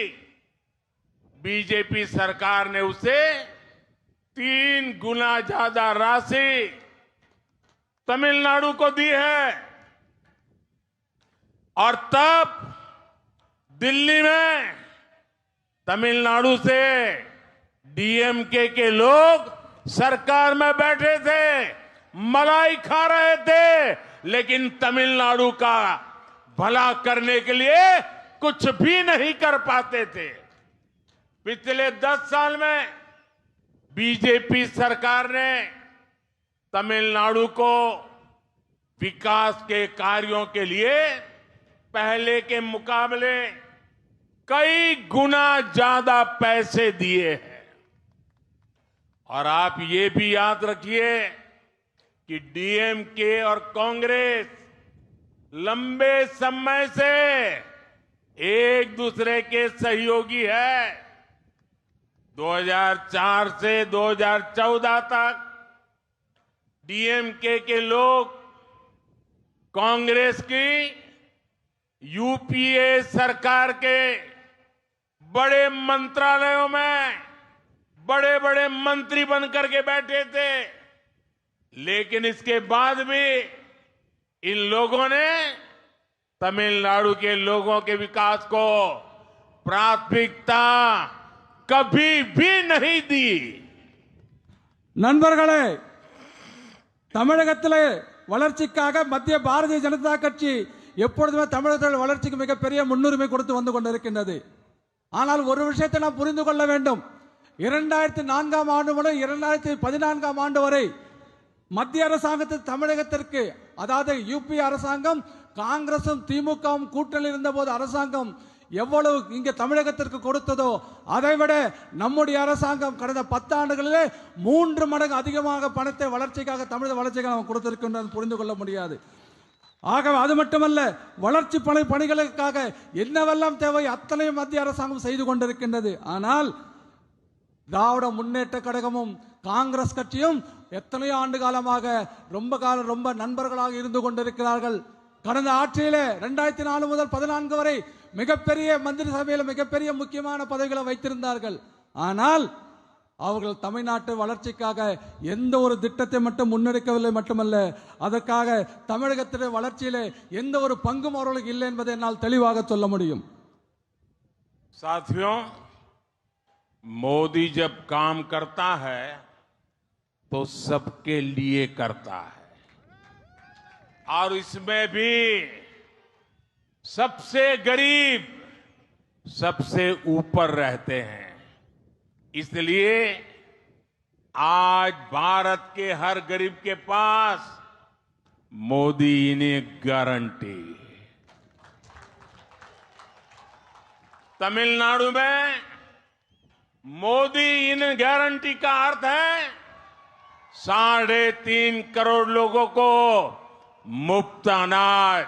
बीजेपी सरकार ने उसे 3 गुना ज्यादा राशि तमिलनाडु को दी है। और तब दिल्ली में तमिलनाडु से डीएमके के लोग सरकार में बैठे थे, मलाई खा रहे थे, लेकिन तमिलनाडु का भला करने के लिए कुछ भी नहीं कर पाते थे। पिछले 10 साल में बीजेपी सरकार ने तमिलनाडु को विकास के कार्यों के लिए पहले के मुकाबले कई गुना ज्यादा पैसे दिए हैं। और आप ये भी याद रखिए कि डीएमके और कांग्रेस लंबे समय से एक दूसरे के सहयोगी है। 2004 से 2014 तक डीएमके के लोग कांग्रेस की यूपीए सरकार के बड़े मंत्रालयों में बड़े बड़े मंत्री बनकर के बैठे थे, लेकिन इसके बाद भी इन लोगों ने तमिलनाडु के लोगों के विकास को प्राथमिकता कभी भी नहीं दी। நண்பர்களே, தமிழகத்திலே வளர்ச்சிக்காக மத்திய பாரதிய ஜனதா கட்சி எப்பொழுதுமே தமிழகத்தில் வளர்ச்சிக்கு மிகப்பெரிய முன்னுரிமை கொடுத்து வந்து கொண்டிருக்கின்றது. ஆனால் ஒரு விஷயத்தை நாம் புரிந்து கொள்ள வேண்டும். 2004ஆம் ஆண்டு முதல் 2014ஆம் ஆண்டு வரை மத்திய அரசாங்கத்தில் தமிழகத்திற்கு, அதாவது யூபி அரசாங்கம் காங்கிரசும் திமுகவும் கூட்டணியில் இருந்தபோது அரசாங்கம் எவ்வளவு இங்கே தமிழகத்திற்கு கொடுத்ததோ அதைவிட நம்முடைய அரசாங்கம் கடந்த 10 ஆண்டுகளிலே 3 மடங்கு அதிகமாக பணத்தை வளர்ச்சிக்காக, தமிழக வளர்ச்சிக்காக நாம் கொடுத்திருக்கின்றோம், புரிந்து கொள்ள முடியாது. ஆகவே அது மட்டுமல்ல, வளர்ச்சி பணிகளுக்காக என்னவெல்லாம் தேவை அத்தனையும் மத்திய அரசாங்கம் செய்து கொண்டிருக்கின்றது. ஆனால் திராவிட முன்னேற்ற கழகமும் காங்கிரஸ் கட்சியும் எத்தனையோ ஆண்டு காலமாக ரொம்ப நண்பர்களாக இருந்து கொண்டிருக்கிறார்கள். கடந்த ஆட்சியிலே 2004 முதல் 14 வரை மிகப்பெரிய மந்திரி சபையில் மிகப்பெரிய முக்கியமான பதவிகளை வைத்திருந்தார்கள். ஆனால் அவர்கள் தமிழ்நாட்டு வளர்ச்சிக்காக எந்த ஒரு திட்டத்தை மட்டும் முன்னெடுக்கவில்லை. மட்டுமல்ல, அதற்காக தமிழகத்திலே வளர்ச்சியிலே எந்த ஒரு பங்கும் அவர்களுக்கு இல்லை என்பதை என்னால் தெளிவாக சொல்ல முடியும். साथियों, मोदी जब काम करता है तो सबके लिए करता है, और इसमें भी सबसे गरीब सबसे ऊपर रहते हैं। इसलिए आज भारत के हर गरीब के पास मोदी ने गारंटी। तमिलनाडु में मोदी इन गारंटी का अर्थ है 3.5 करोड़ लोगों को मुफ्त अनाज।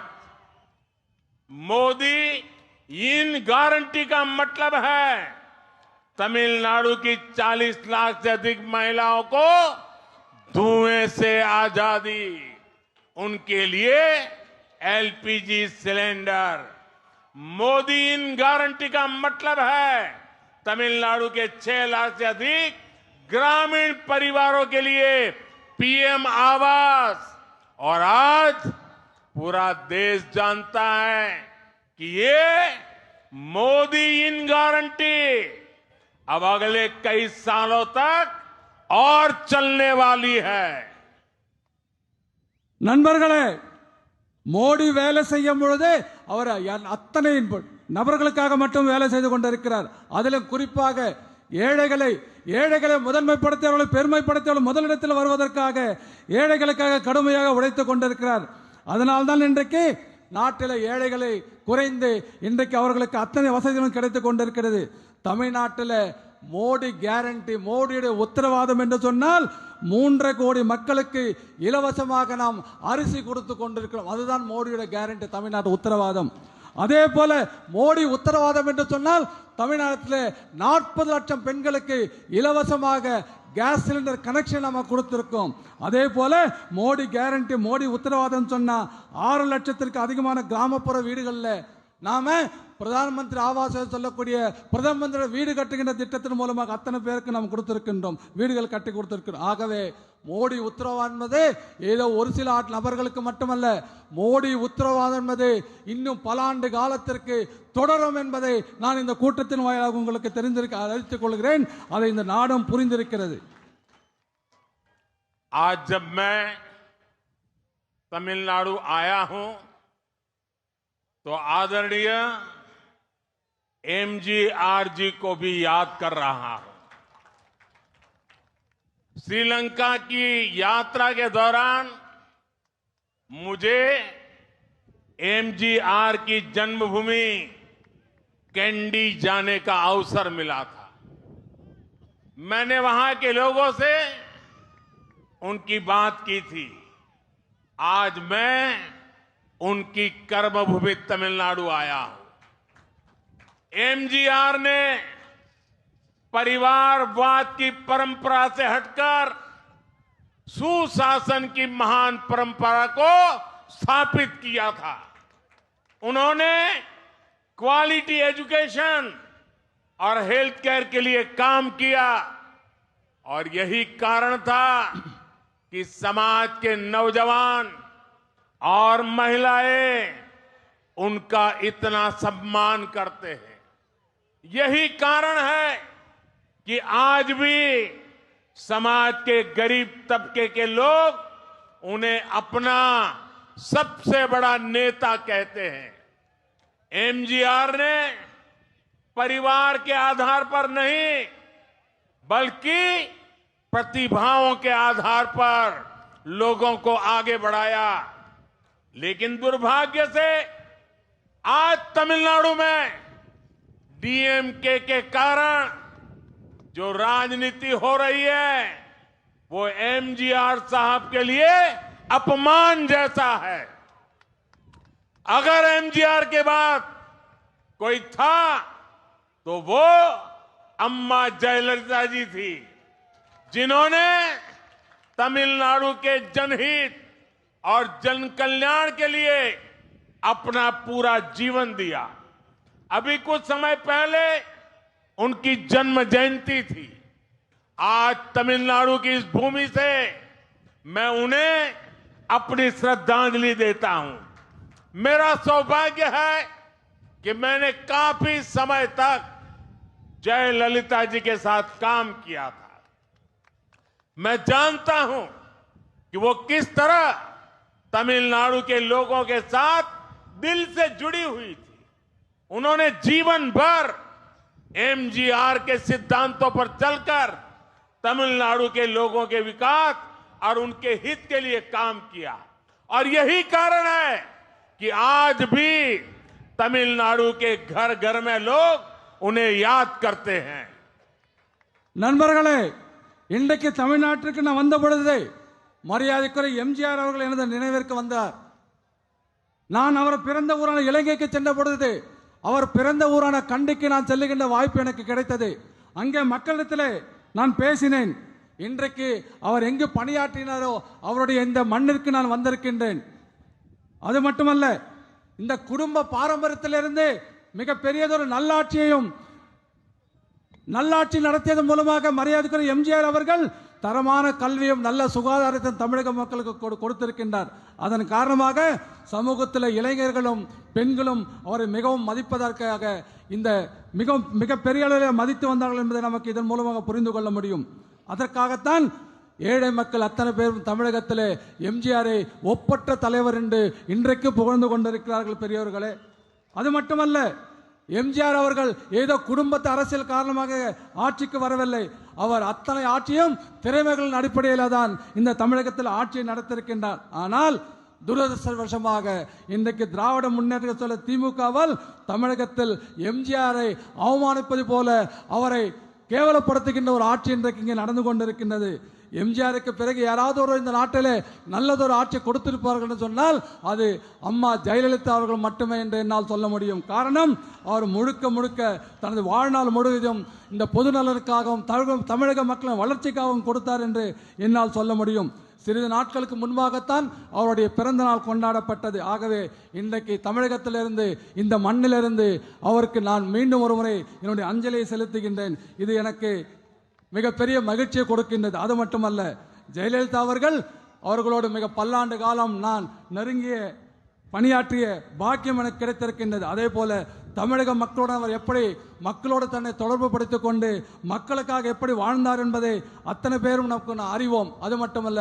मोदी इन गारंटी का मतलब है तमिलनाडु की 40 लाख से अधिक महिलाओं को धुएं से आजादी, उनके लिए एलपीजी सिलेंडर, मोदी इन गारंटी का मतलब है तमिलनाडु के 6 लाख से अधिक ग्रामीण परिवारों के लिए पीएम आवास। और आज पूरा देश जानता है कि ये मोदी इन गारंटी अब अगले कई सालों तक और चलने वाली है। நண்பர்களே, மோடி வேலை செய்யும் பொழுது அவர் அத்தனை நபர்களுக்காக மட்டும் வேலை செய்து கொண்டிருக்கிறார். அதிலும் குறிப்பாக ஏழைகளை முதன்மைப்படுத்தியவர்களை பெருமைப்படுத்தியவர்கள் முதலிடத்தில் வருவதற்காக ஏழைகளுக்காக கடுமையாக உழைத்துக் கொண்டிருக்கிறார். அதனால்தான் இன்றைக்கு நாட்டில் ஏழைகளை குறைந்து இன்றைக்கு அவர்களுக்கு அத்தனை வசதிகளும் கிடைத்துக் கொண்டிருக்கிறது. தமிழ்நாட்டில் மோடி கேரண்டி, மோடியுடைய உத்தரவாதம் என்று சொன்னால் 3.5 கோடி மக்களுக்கு இலவசமாக நாம் அரிசி கொடுத்து கொண்டிருக்கிறோம். அதுதான் மோடியுடைய கேரண்டி, தமிழ்நாட்டு உத்தரவாதம். அதே போல மோடி உத்தரவாதம் என்று சொன்னால் தமிழ்நாட்டில் 40 லட்சம் பெண்களுக்கு இலவசமாக கேஸ் சிலிண்டர் கனெக்ஷன் நம்ம கொடுத்திருக்கோம். அதே போல மோடி கேரண்டி, மோடி உத்தரவாதம் சொன்னா 6 லட்சத்திற்கு அதிகமான கிராமப்புற வீடுகளில் நாம பிரதான் மந்திரி ஆவாஸ் சொல்லக்கூடிய பிரதம மந்திரி வீடு கட்டுகின்ற திட்டத்தின் மூலமாக அத்தனை பேருக்கு நாம் கொடுத்திருக்கின்றோம், வீடுகள் கட்டி கொடுத்திருக்கிறோம். ஆகவே மோடி உத்தரவாதம் என்பது ஏதோ ஒரு சில நபர்களுக்கு மட்டுமல்ல, மோடி உத்தரவாதம் என்பது இன்னும் பல ஆண்டு காலத்திற்கு தொடரும் என்பதை நான் இந்த கூட்டத்தின் வாயிலாக உங்களுக்கு அறிவித்துக் கொள்கிறேன். அதை இந்த நாடும் புரிந்திருக்கிறது. आज जब मैं तमिलनाडु आया हूं तो आदरणीय एमजीआर जी को भी याद कर रहा हूं। श्रीलंका की यात्रा के दौरान मुझे एमजीआर की जन्मभूमि कैंडी जाने का अवसर मिला था। मैंने वहां के लोगों से उनकी बात की थी। आज मैं उनकी कर्मभूमि तमिलनाडु आया हूं। एमजीआर ने परिवारवाद की परंपरा से हटकर सुशासन की महान परंपरा को स्थापित किया था। उन्होंने क्वालिटी एजुकेशन और हेल्थ केयर के लिए काम किया और यही कारण था कि समाज के नौजवान और महिलाएं उनका इतना सम्मान करते हैं। यही कारण है कि आज भी समाज के गरीब तबके के लोग उन्हें अपना सबसे बड़ा नेता कहते हैं। एमजीआर ने परिवार के आधार पर नहीं बल्कि प्रतिभाओं के आधार पर लोगों को आगे बढ़ाया। लेकिन दुर्भाग्य से आज तमिलनाडु में डीएमके के कारण जो राजनीति हो रही है वो एमजीआर साहब के लिए अपमान जैसा है। अगर एमजीआर के बाद कोई था तो वो अम्मा जयललिता जी थी, जिन्होंने तमिलनाडु के जनहित और जन कल्याण के लिए अपना पूरा जीवन दिया। अभी कुछ समय पहले उनकी जन्म जयंती थी। आज तमिलनाडु की इस भूमि से मैं उन्हें अपनी श्रद्धांजलि देता हूं। मेरा सौभाग्य है कि मैंने काफी समय तक जयललिता जी के साथ काम किया था। मैं जानता हूं कि वो किस तरह तमिलनाडु के लोगों के साथ दिल से जुड़ी हुई थी। उन्होंने जीवन भर एमजीआर के सिद्धांतों पर चलकर तमिलनाडु के लोगों के विकास और उनके हित के लिए काम किया और यही कारण है कि आज भी तमिलनाडु के घर घर में लोग उन्हें याद करते हैं। நண்பர்களே, இன்றைக்கு தமிழ்நாட்டிற்கு நான் வந்த பொழுது மரியாதைக்குரிய எம்ஜிஆர் அவர்கள் எனது நினைவிற்கு வந்தார். நான் அவர் பிறந்த ஊரான இலங்கைக்கு சென்ற பொழுது அவர் பிறந்த ஊரான கண்டிக்கு நான் செல்லுகின்ற வாய்ப்பு எனக்கு கிடைத்தது. அங்கே மக்களிடத்தில் நான் பேசினேன். இன்றைக்கு அவர் எங்கு பணியாற்றினாரோ அவருடைய இந்த மண்ணிற்கு நான் வந்திருக்கின்றேன். அது மட்டுமல்ல, இந்த குடும்ப பாரம்பரியத்திலிருந்து மிகப்பெரியதொரு நல்லாட்சி நடத்தியதன் மூலமாக மரியாதைக்குரிய எம்ஜிஆர் அவர்கள் தரமான கல்வியும் நல்ல சுகாதாரத்தையும் தமிழக மக்களுக்கு கொடுத்திருக்கின்றார். அதன் காரணமாக சமூகத்தில் இளைஞர்களும் பெண்களும் அவரை மிகவும் மதிப்பதற்காக இந்த மிகப்பெரிய அளவில் மதித்து வந்தார்கள் என்பதை நமக்கு இதன் மூலமாக புரிந்து கொள்ள முடியும். அதற்காகத்தான் ஏழை மக்கள் அத்தனை பேரும் தமிழகத்திலே எம்ஜிஆரை ஒப்பற்ற தலைவர் என்று இன்றைக்கு புகழ்ந்து கொண்டிருக்கிறார்கள் பெரியவர்களே. அது மட்டுமல்ல, எம்ஜிஆர் அவர்கள் ஏதோ குடும்பத்து அரசியல் காரணமாக ஆட்சிக்கு வரவில்லை. அவர் அத்தனை ஆட்சியும் திறமைகளின் அடிப்படையில் தான் இந்த தமிழகத்தில் ஆட்சியை நடத்திருக்கின்றார். ஆனால் துரதிருஷ்டவசமாக இன்றைக்கு திராவிட முன்னேற்ற கழக திமுகவால் தமிழகத்தில் எம்ஜிஆரை அவமானிப்பது போல அவரை கேவலப்படுத்துகின்ற ஒரு ஆட்சி இன்றைக்கு இங்கே நடந்து கொண்டிருக்கின்றது. எம்ஜிஆருக்கு பிறகு யாராவது ஒரு இந்த நாட்டிலே நல்லதொரு ஆட்சி கொடுத்திருப்பார்கள் என்று சொன்னால் அது அம்மா ஜெயலலிதா அவர்கள் மட்டுமே என்று என்னால் சொல்ல முடியும். காரணம், அவர் முழுக்க தனது வாழ்நாள் முழுவதும் இந்த பொது நலனுக்காகவும் தமிழக மக்களின் வளர்ச்சிக்காகவும் கொடுத்தார் என்று என்னால் சொல்ல முடியும். சிறிது நாட்களுக்கு முன்பாகத்தான் அவருடைய பிறந்த நாள் கொண்டாடப்பட்டது. ஆகவே இன்றைக்கு தமிழகத்திலிருந்து இந்த மண்ணிலிருந்து அவருக்கு நான் மீண்டும் ஒரு முறை என்னுடைய அஞ்சலியை செலுத்துகின்றேன். இது எனக்கு மிகப்பெரிய மகிழ்ச்சியை கொடுக்கின்றது. அது மட்டுமல்ல, ஜெயலலிதா அவர்களோடு மிக பல்லாண்டு காலம் நான் நெருங்கிய பணியாற்றிய பாக்கியம் எனக்கு கிடைத்திருக்கின்றது. அதே போல தமிழக மக்களோடு அவர் எப்படி மக்களோடு தன்னை தொடர்பு படுத்திக் கொண்டு மக்களுக்காக எப்படி வாழ்ந்தார் என்பதை அத்தனை பேரும் நமக்கு அறிவோம். அது மட்டுமல்ல,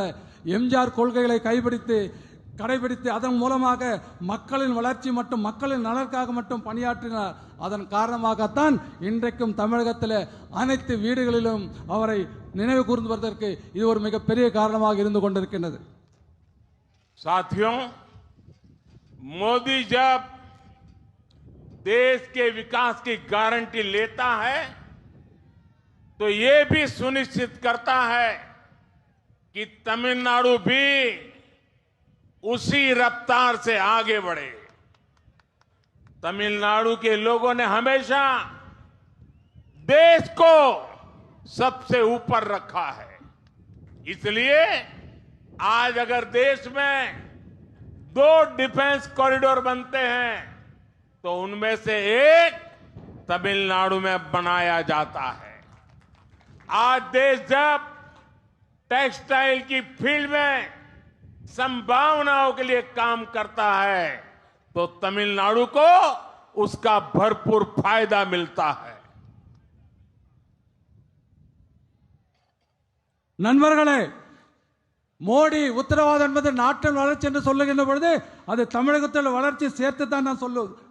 எம்ஜிஆர் கொள்கைகளை கடைபிடித்து அதன் மூலமாக மக்களின் வளர்ச்சி மற்றும் மக்களின் நலனுக்காக மட்டும் பணியாற்றினார். அதன் காரணமாகத்தான் இன்றைக்கும் தமிழகத்தில் அனைத்து வீடுகளிலும் அவரை நினைவு கூர்ந்துவதற்கு இது ஒரு மிகப்பெரிய காரணமாக இருந்து கொண்டிருக்கின்றது. साथियों, मोदी जब देश के विकास की गारंटी लेता है तो ये भी सुनिश्चित करता है कि तमिलनाडु भी उसी रफ्तार से आगे बढ़े। तमिलनाडु के लोगों ने हमेशा देश को सबसे ऊपर रखा है। इसलिए आज अगर देश में 2 डिफेंस कॉरिडोर बनते हैं तो उनमें से एक तमिलनाडु में बनाया जाता है। आज देश जब टेक्सटाइल की फील्ड में संभावनाओं के लिए काम करता है तो तमिलनाडु को उसका भरपूर फायदा मिलता है। நண்பர்களே, மோடி உத்தரவாதம் என்பது நாட்டின் வளர்ச்சி என்று சொல்லுகின்ற பொழுது அது தமிழகத்தில் வளர்ச்சி சேர்த்து தான்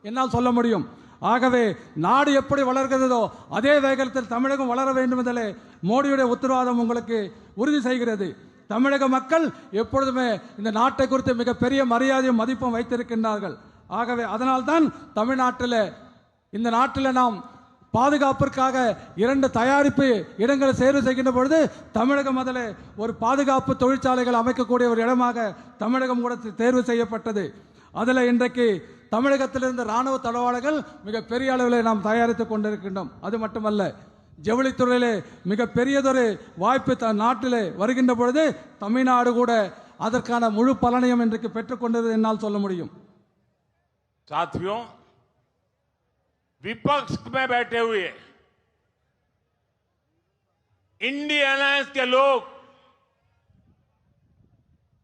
என்னால் சொல்ல முடியும். ஆகவே நாடு எப்படி வளர்கிறதோ அதே வேகத்தில் தமிழகம் வளர வேண்டும் என்பதிலே மோடியுடைய உத்தரவாதம் உங்களுக்கு உறுதி செய்கிறது. தமிழக மக்கள் எப்பொழுதுமே இந்த நாட்டை குறித்து மிகப்பெரிய மரியாதையும் மதிப்பும் வைத்திருக்கின்றார்கள். ஆகவே அதனால்தான் இந்த நாட்டில் நாம் பாதுகாப்பிற்காக 2 தயாரிப்பு இடங்களை தேர்வு செய்கின்ற பொழுது தமிழகம் அதில் ஒரு பாதுகாப்பு தொழிற்சாலைகள் அமைக்கக்கூடிய ஒரு இடமாக தமிழகம் கூட தேர்வு செய்யப்பட்டது. அதில் இன்றைக்கு தமிழகத்திலிருந்து ராணுவ தளவாடங்கள் மிக பெரிய அளவில் நாம் தயாரித்துக் கொண்டிருக்கின்றோம். அது மட்டுமல்ல, ஜவுளித்துறையிலே மிக பெரியதொரு வாய்ப்பு நாட்டிலே வருகின்ற பொழுது தமிழ்நாடு கூட அதற்கான முழு பலனையும் இன்றைக்கு பெற்றுக்கொண்டது என்னால் சொல்ல முடியும். साथियों, विपक्ष में बैठे हुए इंडिया अलायंस के लोग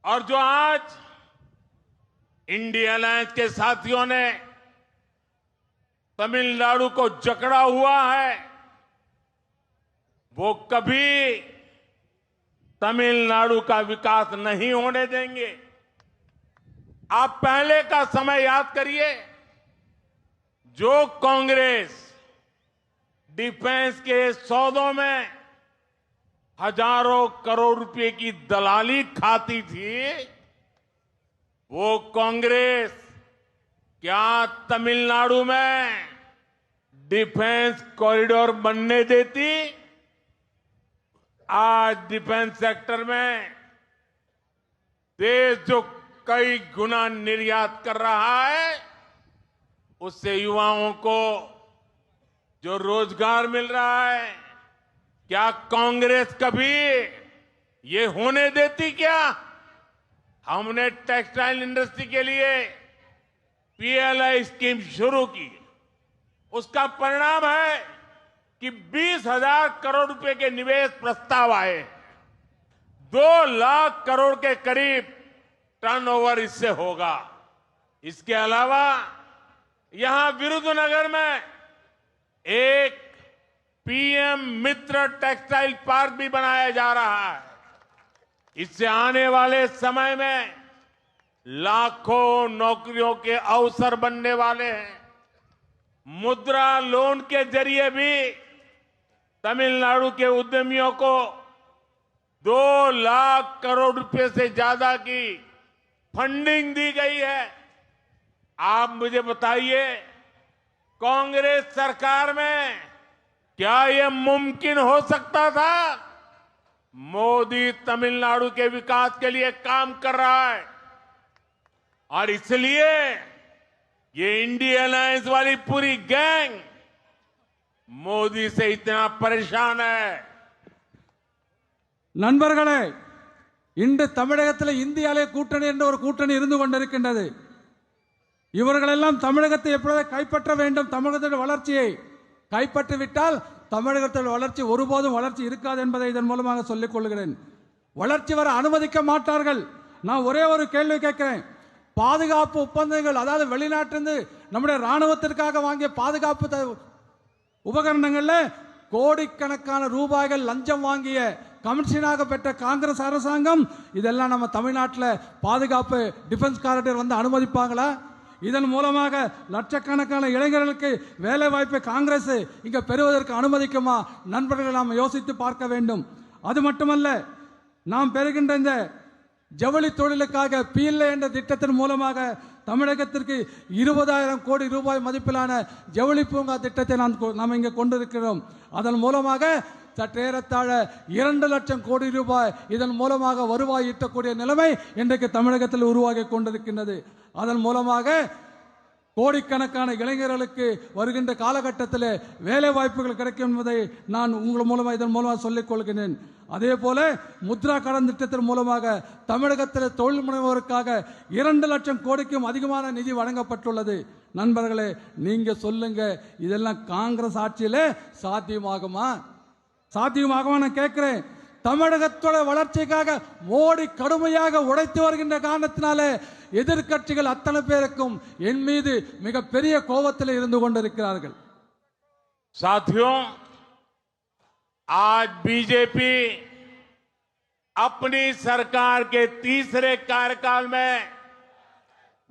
और जो आज इंडिया अलायंस के साथियों ने तमिलनाडु को जकड़ा हुआ है, वो कभी तमिलनाडु का विकास नहीं होने देंगे। आप पहले का समय याद करिए, जो कांग्रेस डिफेंस के सौदों में हजारों करोड़ रुपए की दलाली खाती थी, वो कांग्रेस क्या तमिलनाडु में डिफेंस कॉरिडोर बनने देती? आज डिफेंस सेक्टर में देश जो कई गुना निर्यात कर रहा है, उससे युवाओं को जो रोजगार मिल रहा है, क्या कांग्रेस कभी ये होने देती? क्या हमने टेक्सटाइल इंडस्ट्री के लिए पीएलआई स्कीम शुरू की, उसका परिणाम है कि 20,000 करोड़ रुपए के निवेश प्रस्ताव आए, 2 लाख करोड़ के करीब टर्नओवर इससे होगा। इसके अलावा यहां विरुद्धनगर में एक पीएम मित्र टेक्सटाइल पार्क भी बनाया जा रहा है। इससे आने वाले समय में लाखों नौकरियों के अवसर बनने वाले हैं। मुद्रा लोन के जरिए भी तमिलनाडु के उद्यमियों को 2 लाख करोड़ रुपए से ज्यादा की फंडिंग दी गई है। आप मुझे बताइए, कांग्रेस सरकार में क्या यह मुमकिन हो सकता था? मोदी तमिलनाडु के विकास के लिए काम कर रहा है और इसलिए ये इंडिया अलायंस वाली पूरी गैंग मोदी से इतना परेशान है। நண்பர்களே, இன்று தமிழகத்தில் இந்தியாவிலே கூட்டணி என்ற ஒரு கூட்டணி இருந்து கொண்டிருக்கின்றது. இவர்களெல்லாம் தமிழகத்தை எப்பொழுது கைப்பற்ற வேண்டும், தமிழகத்தின் வளர்ச்சியை கைப்பற்றிவிட்டால் தமிழகத்தில் வளர்ச்சி ஒருபோதும் வளர்ச்சி இருக்காது என்பதை இதன் மூலமாக சொல்லிக் கொள்கிறேன். வளர்ச்சி வர அனுமதிக்க மாட்டார்கள். நான் ஒரே ஒரு கேள்வி கேட்கிறேன். பாதுகாப்பு ஒப்பந்தங்கள், அதாவது வெளிநாட்டிலிருந்து நம்முடைய ராணுவத்திற்காக வாங்கிய பாதுகாப்பு உபகரணங்கள்ல கோடிக்கணக்கான ரூபாய்கள் லஞ்சம் வாங்கிய கமிஷனாக பெற்ற காங்கிரஸ் அரசாங்கம் இதெல்லாம் நம்ம தமிழ்நாட்டில் பாதுகாப்பு டிஃபென்ஸ் காரிடர் வந்து அனுமதிப்பாங்களா? இதன் மூலமாக லட்சக்கணக்கான இளைஞர்களுக்கு வேலை வாய்ப்பை காங்கிரஸ் இங்க பெறுவதற்கு அனுமதிக்குமா? நண்பர்கள் நாம் யோசித்து பார்க்க வேண்டும். அது மட்டுமல்ல, நாம் பெறுகின்ற இந்த ஜவுளி தொழிலுக்காக PLA என்ற திட்டத்தின் மூலமாக தமிழகத்திற்கு 20,000 கோடி ரூபாய் மதிப்பிலான ஜவுளி பூங்கா திட்டத்தை நாம் இங்கே கொண்டிருக்கிறோம். அதன் மூலமாக சற்றேறத்தாழ 2 லட்சம் கோடி ரூபாய் இதன் மூலமாக வருவாய் ஈட்டக்கூடிய நிலைமை இன்றைக்கு தமிழகத்தில் உருவாகி கொண்டிருக்கின்றது. அதன் மூலமாக கோடிக்கணக்கான இளைஞர்களுக்கு வருகின்ற காலகட்டத்தில் வேலை வாய்ப்புகள் கிடைக்கும் என்பதை நான் உங்கள் மூலமாக இதன் மூலமாக சொல்லிக் கொள்கிறேன். அதே போல முத்ரா கடன் திட்டத்தின் மூலமாக தமிழகத்தில் தொழில் முனைவோருக்காக 2 லட்சம் கோடிக்கும் அதிகமான நிதி வழங்கப்பட்டுள்ளது. நண்பர்களே, நீங்க சொல்லுங்க, இதெல்லாம் காங்கிரஸ் ஆட்சியிலே சாத்தியமாகுமா? சாத்தியமாகுமா நான் கேட்கிறேன். தமிழகத்தோட வளர்ச்சிக்காக மோடி கடுமையாக உழைத்து வருகின்ற காரணத்தினாலே எதிர்க்கட்சிகள் அத்தனை பேருக்கும் என் மீது மிகப்பெரிய கோபத்தில் இருந்து கொண்டிருக்கிறார்கள். साथियों, आज बीजेपी अपनी सरकार के तीसरे कार्यकाल में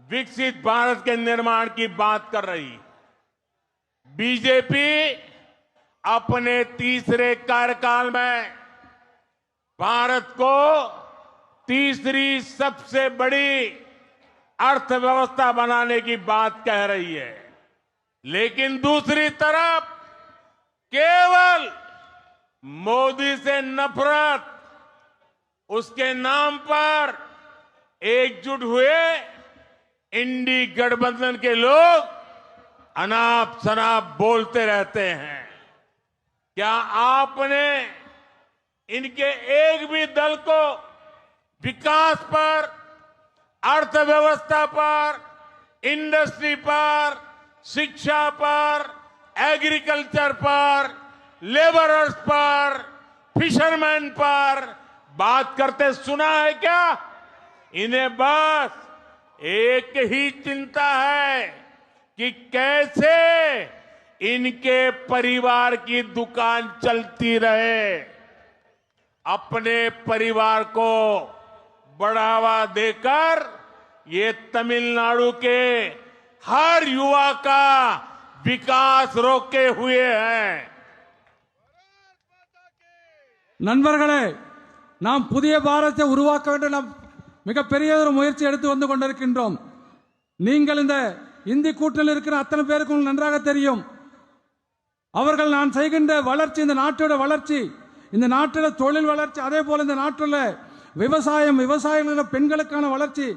विकसित भारत के निर्माण की बात कर रही। बीजेपी अपने तीसरे कार्यकाल में भारत को तीसरी सबसे बड़ी अर्थव्यवस्था बनाने की बात कह रही है, लेकिन दूसरी तरफ केवल मोदी से नफरत, उसके नाम पर एकजुट हुए इंडी गठबंधन के लोग अनाप शनाप बोलते रहते हैं। क्या आपने इनके एक भी दल को विकास पर, अर्थव्यवस्था पर, इंडस्ट्री पर, शिक्षा पर, एग्रीकल्चर पर, लेबरर्स पर, फिशरमैन पर बात करते सुना है क्या? इन्हें बस एक ही चिंता है कि कैसे इनके परिवार की दुकान चलती रहे, अपने परिवार को बढ़ावा देकर ये तमिलनाडु के हर युवा का विकास रोके हुए हैं। நண்பர்களே, நாம் புதிய பாரதத்தை உருவாக்க வேண்டும். நாம் மிகப்பெரிய ஒரு முயற்சி எடுத்து வந்து கொண்டிருக்கின்றோம். நீங்கள் இந்த இந்தி கூட்டணியில் இருக்கிற அத்தனை பேருக்கும் நன்றாக தெரியும். அவர்கள் நான் செய்கின்ற வளர்ச்சி, இந்த நாட்டோட வளர்ச்சி, இந்த நாட்டோட தொழில் வளர்ச்சி, அதே போல இந்த நாட்டில் விவசாயம், விவசாயிகள் பெண்களுக்கான வளர்ச்சி,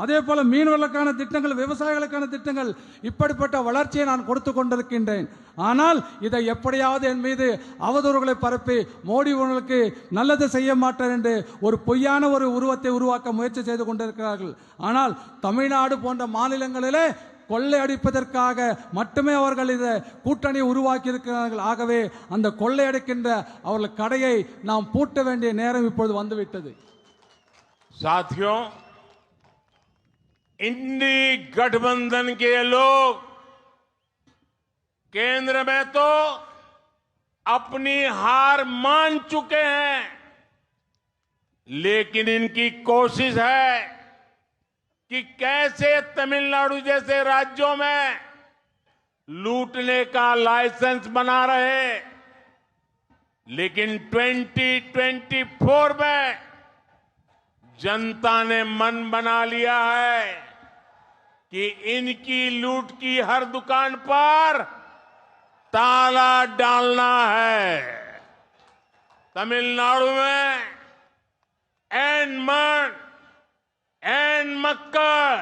அதே போல மீனவர்களுக்கான திட்டங்கள், விவசாயிகளுக்கான திட்டங்கள், இப்படிப்பட்ட வளர்ச்சியை நான் கொடுத்து கொண்டிருக்கின்றேன். ஆனால் இதை எப்படியாவது என் மீது அவதூறுகளை பரப்பி மோடி உங்களுக்கு நல்லது செய்ய மாட்டார் என்று ஒரு பொய்யான ஒரு உருவத்தை உருவாக்க முயற்சி செய்து கொண்டிருக்கிறார்கள். ஆனால் தமிழ்நாடு போன்ற மாநிலங்களிலே கொள்ளையடிப்பதற்காக மட்டுமே அவர்கள் இந்த கூட்டணியை உருவாக்கி இருக்கிறார்கள். ஆகவே அந்த கொள்ளையடிக்கின்ற அவர்கள் கடையை நாம் பூட்ட வேண்டிய நேரம் இப்பொழுது வந்துவிட்டது. साथियों, इंडी गठबंधन के लोग केंद्र में तो अपनी हार मान चुके हैं, लेकिन इनकी कोशिश है कि कैसे तमिलनाडु जैसे राज्यों में लूटने का लाइसेंस बना रहे। लेकिन 2024 में जनता ने मन बना लिया है कि इनकी लूट की हर दुकान पर ताला डालना है। तमिलनाडु में एन मक्कर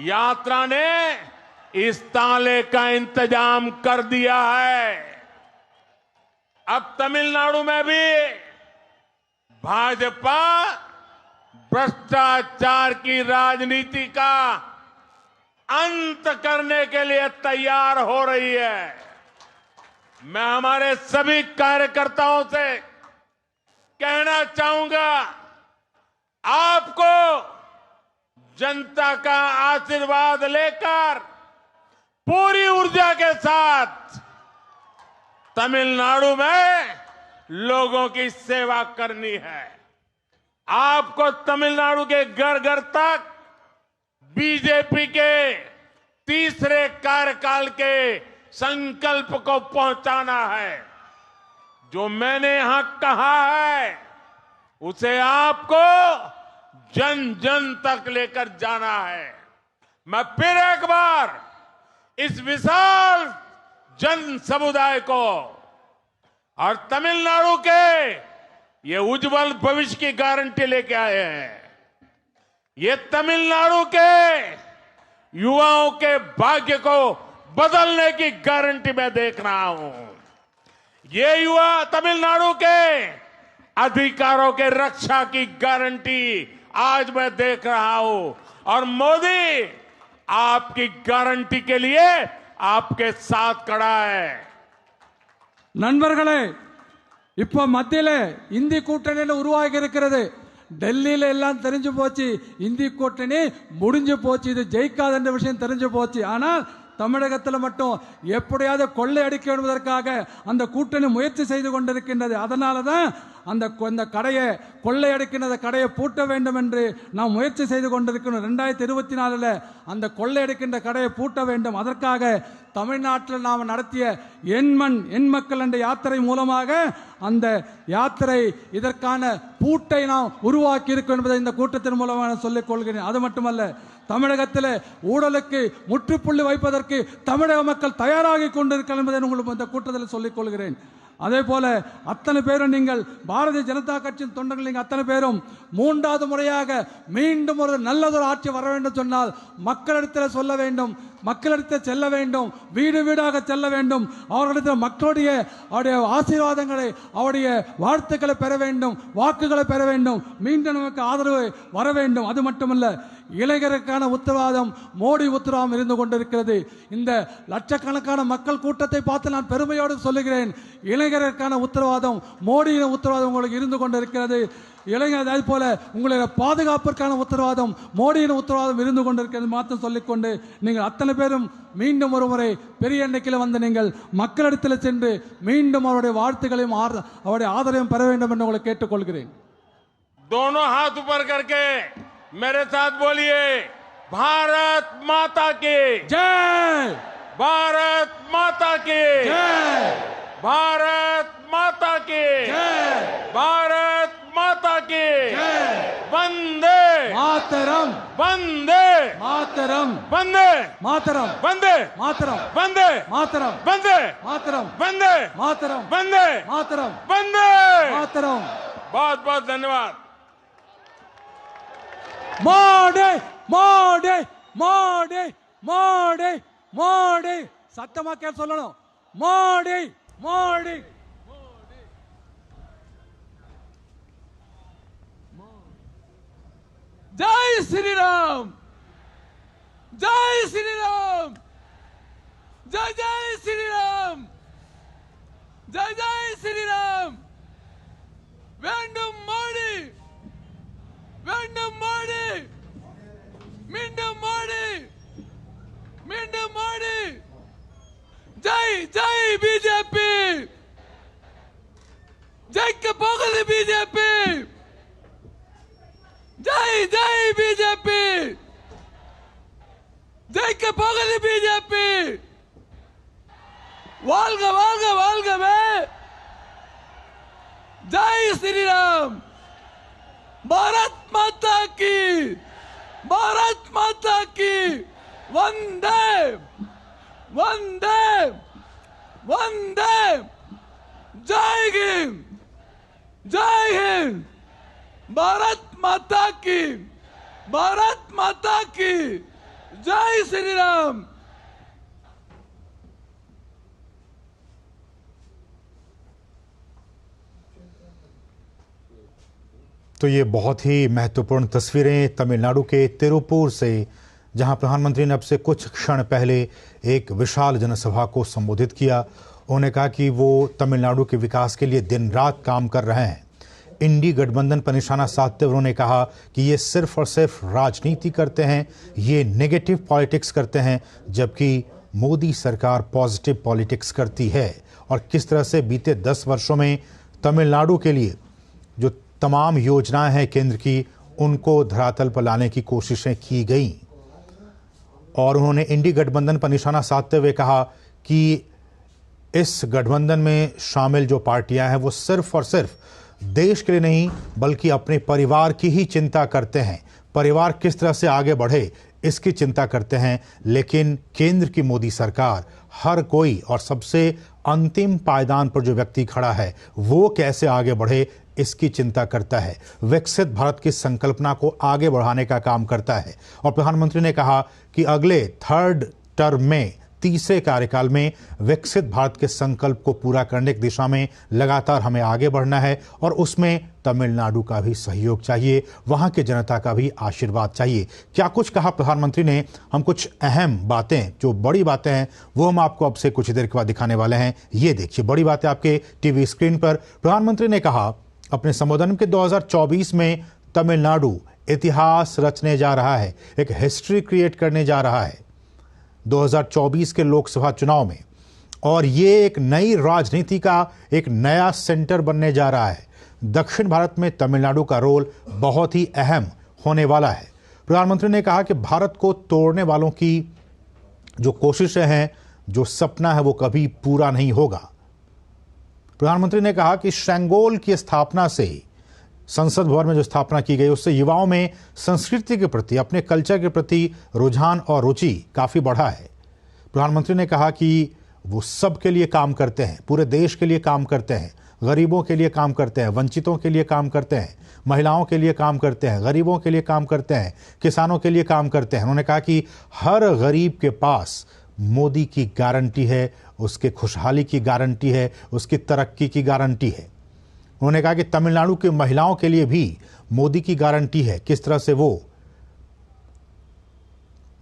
यात्रा ने इस ताले का इंतजाम कर दिया है। अब तमिलनाडु में भी भाजपा भ्रष्टाचार की राजनीति का अंत करने के लिए तैयार हो रही है। मैं हमारे सभी कार्यकर्ताओं से कहना चाहूंगा, आपको जनता का आशीर्वाद लेकर पूरी ऊर्जा के साथ तमिलनाडु में लोगों की सेवा करनी है। आपको तमिलनाडु के घर घर तक बीजेपी के तीसरे कार्यकाल के संकल्प को पहुंचाना है। जो मैंने यहां कहा है उसे आपको जन जन तक लेकर जाना है। मैं फिर एक बार इस विशाल जन समुदाय को और तमिलनाडु के ये उज्जवल भविष्य की गारंटी लेके आए हैं। ये तमिलनाडु के युवाओं के भाग्य को बदलने की गारंटी मैं देख रहा हूं। ये युवा तमिलनाडु के अधिकारों के रक्षा की गारंटी आज मैं देख रहा हूं। और मोदी आपकी गारंटी के लिए आपके साथ खड़ा है। நண்பர்களே, இப்போ மத்தியில இந்தி கூட்டணி உருவாகி இருக்கிறது. டெல்லியில எல்லாம் தெரிஞ்சு போச்சு, இந்தி கூட்டணி முடிஞ்சு போச்சு, இது ஜெயிக்காத என்ற விஷயம் தெரிஞ்சு போச்சு. ஆனால் தமிழகத்தில் மட்டும் எப்படியாவது கொள்ளை அடிக்க என்பதற்காக அந்த கூட்டணி முயற்சி செய்து கொண்டிருக்கின்றது. அதனால தான் அந்த கடையை கொள்ளையடிக்கின்ற கடையை பூட்ட வேண்டும் என்று நாம் முயற்சி செய்து கொண்டிருக்கிறோம். 2024 அந்த கொள்ளையடிக்கின்ற கடையை பூட்ட வேண்டும். அதற்காக தமிழ்நாட்டில் நாம் நடத்திய எண் மக்கள் என்ற யாத்திரை மூலமாக அந்த யாத்திரை இதற்கான பூட்டை நாம் உருவாக்கி இருக்கும் என்பதை இந்த கூட்டத்தின் மூலமாக சொல்லிக் கொள்கிறேன். அது மட்டுமல்ல, தமிழகத்தில் ஊழலுக்கு முற்றுப்புள்ளி வைப்பதற்கு தமிழக மக்கள் தயாராகி கொண்டிருக்கிறார்கள் என்பதை உங்களுக்கு இந்த கூட்டத்தில் சொல்லிக் கொள்கிறேன். அதே போல அத்தனை பேரும் நீங்கள் பாரதிய ஜனதா கட்சியின் தொண்டர்கள் நீங்கள் அத்தனை பேரும் மூன்றாவது முறையாக மீண்டும் ஒரு நல்லதொரு ஆட்சி வர வேண்டும் சொன்னால் மக்களிடத்தில் சொல்ல வேண்டும், மக்களிடத்தில் செல்ல வேண்டும், வீடு வீடாக செல்ல வேண்டும், அவர்களிடத்தில் மக்களுடைய அவருடைய ஆசீர்வாதங்களை அவருடைய வாழ்த்துக்களை பெற வேண்டும், வாக்குகளை பெற வேண்டும், மீண்டும் நமக்கு ஆதரவு வர வேண்டும். அது மட்டுமல்ல, இளைஞருக்கான உத்தரவாதம் மோடி உத்தரவாதம் இருந்து கொண்டிருக்கிறது. இந்த லட்சக்கணக்கான மக்கள் கூட்டத்தை பார்த்து நான் பெருமையோடு சொல்லுகிறேன், இளைஞருக்கான உத்தரவாதம் மோடியின் உத்தரவாதம் உங்களுக்கு இருந்து கொண்டிருக்கிறது. இளைஞர் அதே போல உங்களுடைய பாதுகாப்பிற்கான உத்தரவாதம் மோடியின் உத்தரவாதம் இருந்து கொண்டிருக்கிறது மாத்திரம் சொல்லிக்கொண்டு நீங்கள் அத்தனை பேரும் மீண்டும் ஒரு முறை பெரிய எண்ணிக்கையில் வந்து நீங்கள் மக்களிடத்தில் சென்று மீண்டும் அவருடைய வாழ்த்துக்களையும் அவருடைய ஆதரவையும் பெற வேண்டும் என்று உங்களை கேட்டுக்கொள்கிறேன். दोनों हाथ ऊपर करके मेरे साथ बोलिए, भारत माता की जय, भारत माता की जय, भारत माता की जय, भारत माता की जय, वंदे मातरम, वंदे मातरम, वंदे मातरम, वंदे मातरम, वंदे मातरम, वंदे मातरम, वंदे मातरम, वंदे मातरम, वंदे। मातरम. बहुत बहुत धन्यवाद। மோடி மோடி மோடி மோடி மோடி சத்தமா கேட்டு சொல்லணும். மோடி மோடி ஜெய் ஸ்ரீராம், ஜெய் ஸ்ரீராம். जय जय श्री राम, जय जय श्री राम। வேண்டும் மோடி, வேண்டும் மோடி, மீண்டும் மோடி, மீண்டும் மோடி। ஜெய் ஜெய் பிஜேபி, ஜெயிக்க போகுது பிஜேபி, ஜெய் ஜெய் பிஜேபி, ஜெயிக்க போகுது பிஜேபி। வாழ்க வாழ்க வாழ்கவே, जय श्री राम। भारत माता की, भारत माता की, वंदे वंदे वंदे। जय हिंद, जय हिंद। भारत माता की, भारत माता की, जय श्री राम। तो ये बहुत ही महत्वपूर्ण तस्वीरें तमिलनाडु के तिरुपुर से, जहां प्रधानमंत्री ने अब से कुछ क्षण पहले एक विशाल जनसभा को संबोधित किया। उन्होंने कहा कि वो तमिलनाडु के विकास के लिए दिन रात काम कर रहे हैं। इंडी गठबंधन पर निशाना साधते हुए उन्होंने कहा कि ये सिर्फ और सिर्फ राजनीति करते हैं, ये नेगेटिव पॉलिटिक्स करते हैं, जबकि मोदी सरकार पॉजिटिव पॉलिटिक्स करती है। और किस तरह से बीते 10 वर्षों में तमिलनाडु के लिए जो तमाम योजनाएं हैं केंद्र की, उनको धरातल पर लाने की कोशिशें की गई। और उन्होंने इंडी गठबंधन पर निशाना साधते हुए कहा कि इस गठबंधन में शामिल जो पार्टियां हैं वो सिर्फ और सिर्फ देश के लिए नहीं बल्कि अपने परिवार की ही चिंता करते हैं, परिवार किस तरह से आगे बढ़े इसकी चिंता करते हैं। लेकिन केंद्र की मोदी सरकार हर कोई और सबसे अंतिम पायदान पर जो व्यक्ति खड़ा है वो कैसे आगे बढ़े इसकी चिंता करता है, विकसित भारत की संकल्पना को आगे बढ़ाने का काम करता है। और प्रधानमंत्री ने कहा कि अगले 3rd टर्म में, तीसरे कार्यकाल में विकसित भारत के संकल्प को पूरा करने की दिशा में लगातार हमें आगे बढ़ना है और उसमें तमिलनाडु का भी सहयोग चाहिए, वहां की जनता का भी आशीर्वाद चाहिए। क्या कुछ कहा प्रधानमंत्री ने, हम कुछ अहम बातें, जो बड़ी बातें हैं वो हम आपको अब से कुछ देर के बाद दिखाने वाले हैं। ये देखिए बड़ी बातें आपके टीवी स्क्रीन पर। प्रधानमंत्री ने कहा अपने संबोधन के 2024 में तमिलनाडु इतिहास रचने जा रहा है, एक हिस्ट्री क्रिएट करने जा रहा है 2024 के लोकसभा चुनाव में। और ये एक नई राजनीति का एक नया सेंटर बनने जा रहा है। दक्षिण भारत में तमिलनाडु का रोल बहुत ही अहम होने वाला है। प्रधानमंत्री ने कहा कि भारत को तोड़ने वालों की जो कोशिशें हैं, जो सपना है, वो कभी पूरा नहीं होगा। प्रधानमंत्री ने कहा कि श्रृंगोल की स्थापना से, संसद भवन में जो स्थापना की गई, उससे युवाओं में संस्कृति के प्रति, अपने कल्चर के प्रति रुझान और रुचि काफ़ी बढ़ा है। प्रधानमंत्री ने कहा कि वो सब के लिए काम करते हैं, पूरे देश के लिए काम करते हैं, गरीबों के लिए काम करते हैं, वंचितों के लिए काम करते हैं, महिलाओं के लिए काम करते हैं, गरीबों के लिए काम करते हैं, किसानों के लिए काम करते हैं। उन्होंने कहा कि हर गरीब के पास मोदी की गारंटी है, उसके खुशहाली की गारंटी है, उसकी तरक्की की गारंटी है। उन्होंने कहा कि तमिलनाडु की महिलाओं के लिए भी मोदी की गारंटी है, किस तरह से वो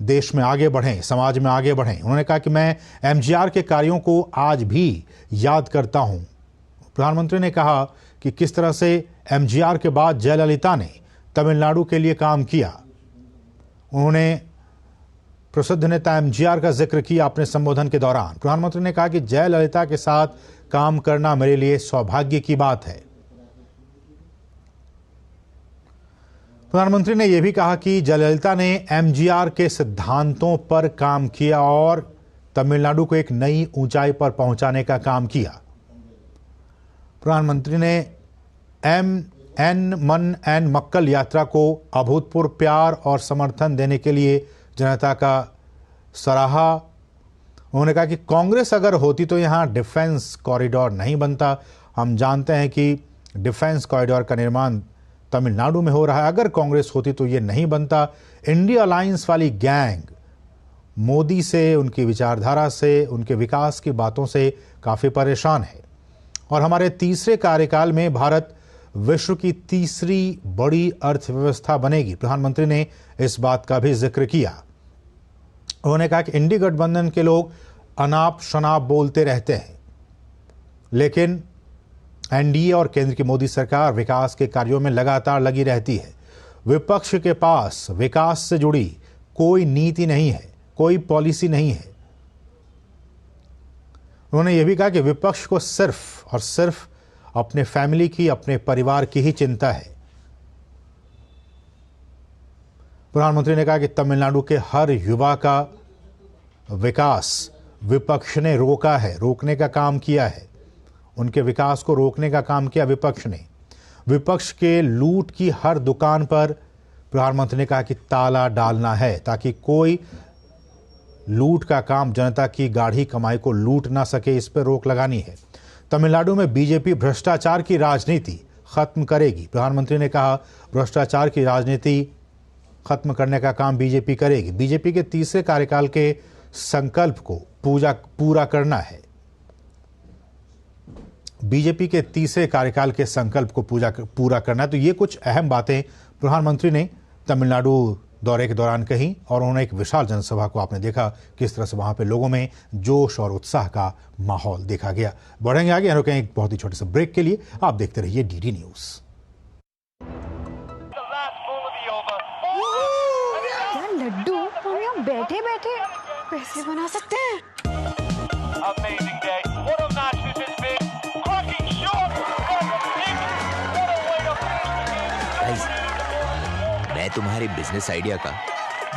देश में आगे बढ़ें, समाज में आगे बढ़ें। उन्होंने कहा कि मैं एमजीआर के कार्यों को आज भी याद करता हूं। प्रधानमंत्री ने कहा कि किस तरह से एमजीआर के बाद जयललिता ने तमिलनाडु के लिए काम किया। उन्होंने प्रसिद्ध नेता एमजीआर का जिक्र किया अपने संबोधन के दौरान। प्रधानमंत्री ने कहा कि जयललिता के साथ काम करना मेरे लिए सौभाग्य की बात है। प्रधानमंत्री ने यह भी कहा कि जयललिता ने एमजीआर के सिद्धांतों पर काम किया और तमिलनाडु को एक नई ऊंचाई पर पहुंचाने का काम किया। प्रधानमंत्री ने मन एन मक्कल यात्रा को अभूतपूर्व प्यार और समर्थन देने के लिए जनता का सराहा। उन्होंने कहा कि कांग्रेस अगर होती तो यहां डिफेंस कॉरिडोर नहीं बनता। हम जानते हैं कि डिफेंस कॉरिडोर का निर्माण तमिलनाडु में हो रहा है, अगर कांग्रेस होती तो ये नहीं बनता। इंडिया अलायंस वाली गैंग मोदी से, उनकी विचारधारा से, उनके विकास की बातों से काफ़ी परेशान है। और हमारे तीसरे कार्यकाल में भारत विश्व की तीसरी बड़ी अर्थव्यवस्था बनेगी। प्रधानमंत्री ने इस बात का भी जिक्र किया। उन्होंने कहा कि इंडी गठबंधन के लोग अनाप शनाप बोलते रहते हैं, लेकिन एनडीए और केंद्र की मोदी सरकार विकास के कार्यों में लगातार लगी रहती है। विपक्ष के पास विकास से जुड़ी कोई नीति नहीं है, कोई पॉलिसी नहीं है। उन्होंने यह भी कहा कि विपक्ष को सिर्फ और सिर्फ अपने फैमिली की, अपने परिवार की ही चिंता है। प्रधानमंत्री ने कहा कि तमिलनाडु के हर युवा का विकास विपक्ष ने रोका है, रोकने का काम किया है। उनके विकास को रोकने का काम किया विपक्ष ने। विपक्ष के लूट की हर दुकान पर प्रधानमंत्री ने कहा कि ताला डालना है ताकि कोई लूट का काम, जनता की गाढ़ी कमाई को लूट ना सके, इस पर रोक लगानी है। तमिलनाडु में बीजेपी भ्रष्टाचार की राजनीति खत्म करेगी। प्रधानमंत्री ने कहा भ्रष्टाचार की राजनीति खत्म करने का काम बीजेपी करेगी। बीजेपी के तीसरे कार्यकाल के संकल्प को पूरा करना है। बीजेपी के तीसरे कार्यकाल के संकल्प को पूरा करना है। तो ये कुछ अहम बातें प्रधानमंत्री ने तमिलनाडु दौरे के दौरान कही और उन्होंने एक विशाल जनसभा को आपने देखा किस तरह से वहां पे लोगों में जोश और उत्साह का माहौल देखा गया। बढ़ेंगे आगे, रुकें एक बहुत ही छोटे से ब्रेक के लिए। आप देखते रहिए डीडी न्यूज। लड्डू हम यहाँ बैठे बैठे पैसे बना सकते हैं। मैं तुम्हारे बिजनेस आइडिया का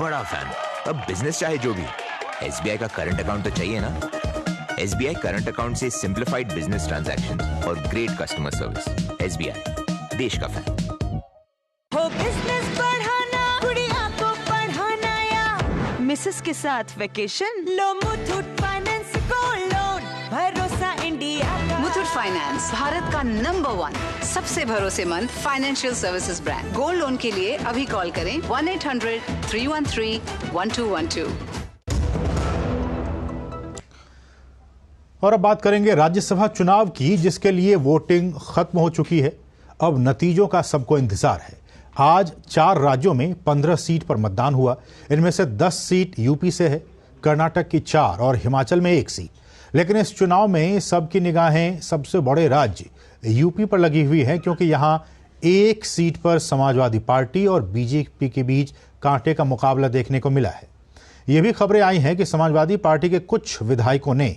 बड़ा फैन हूं। अब बिजनेस चाहे जो भी, एसबीआई का करंट अकाउंट तो चाहिए ना। एसबीआई करंट अकाउंट से सिंप्लीफाइड बिजनेस ट्रांजैक्शन और ग्रेट कस्टमर सर्विस। एसबीआई, देश का फैन। हो बिजनेस बढ़ाना, गुड़िया को पढ़ाना या मिसेस के साथ वेकेशन, लो मुथूट फाइनेंस गोल्ड लोन, भरोसा इंडिया का। मुथूट फाइनेंस भारत का नंबर 1 सबसे भरोसेमंद financial services brand. Gold loan के लिए अभी कॉल करें 1-800-313-1212। और अब बात करेंगे राज्यसभा चुनाव की, जिसके लिए वोटिंग खत्म हो चुकी है। अब नतीजों का सबको इंतजार है। आज 4 राज्यों में 15 सीट पर मतदान हुआ। इनमें से 10 सीट यूपी से है, कर्नाटक की 4 और हिमाचल में 1 सीट। लेकिन इस चुनाव में सबकी निगाहें सबसे बड़े राज्य यूपी पर लगी हुई है, क्योंकि यहां 1 सीट पर समाजवादी पार्टी और बीजेपी के बीच कांटे का मुकाबला देखने को मिला है। ये भी खबरें आई हैं कि समाजवादी पार्टी के कुछ विधायकों ने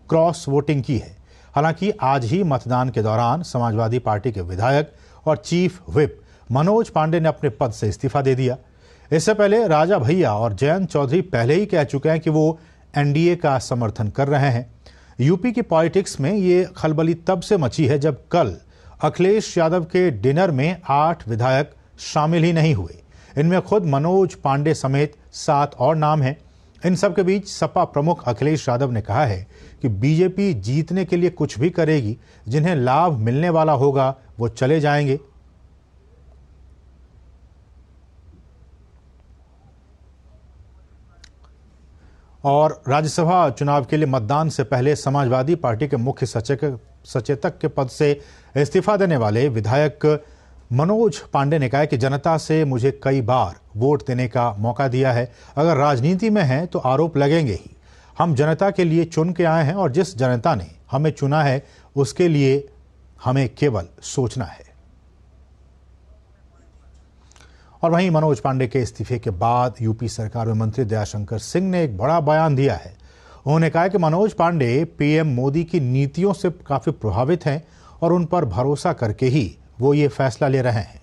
क्रॉस वोटिंग की है। हालांकि आज ही मतदान के दौरान समाजवादी पार्टी के विधायक और चीफ व्हिप मनोज पांडे ने अपने पद से इस्तीफा दे दिया। इससे पहले राजा भैया और जयंत चौधरी पहले ही कह चुके हैं कि वो एनडीए का समर्थन कर रहे हैं। यूपी की पॉलिटिक्स में ये खलबली तब से मची है जब कल अखिलेश यादव के डिनर में 8 विधायक शामिल ही नहीं हुए। इनमें खुद मनोज पांडे समेत 7 और नाम हैं। इन सब के बीच सपा प्रमुख अखिलेश यादव ने कहा है कि बीजेपी जीतने के लिए कुछ भी करेगी, जिन्हें लाभ मिलने वाला होगा वो चले जाएंगे। और राज्यसभा चुनाव के लिए मतदान से पहले समाजवादी पार्टी के मुख्य सचेतक के पद से इस्तीफा देने वाले विधायक मनोज पांडे ने कहा कि जनता से मुझे कई बार वोट देने का मौका दिया है। अगर राजनीति में है तो आरोप लगेंगे ही। हम जनता के लिए चुन के आए हैं और जिस जनता ने हमें चुना है उसके लिए हमें केवल सोचना है। और वहीं मनोज पांडे के इस्तीफे के बाद यूपी सरकार में मंत्री दयाशंकर सिंह ने एक बड़ा बयान दिया है। उन्होंने कहा कि मनोज पांडे पीएम मोदी की नीतियों से काफी प्रभावित हैं और उन पर भरोसा करके ही वो ये फैसला ले रहे हैं।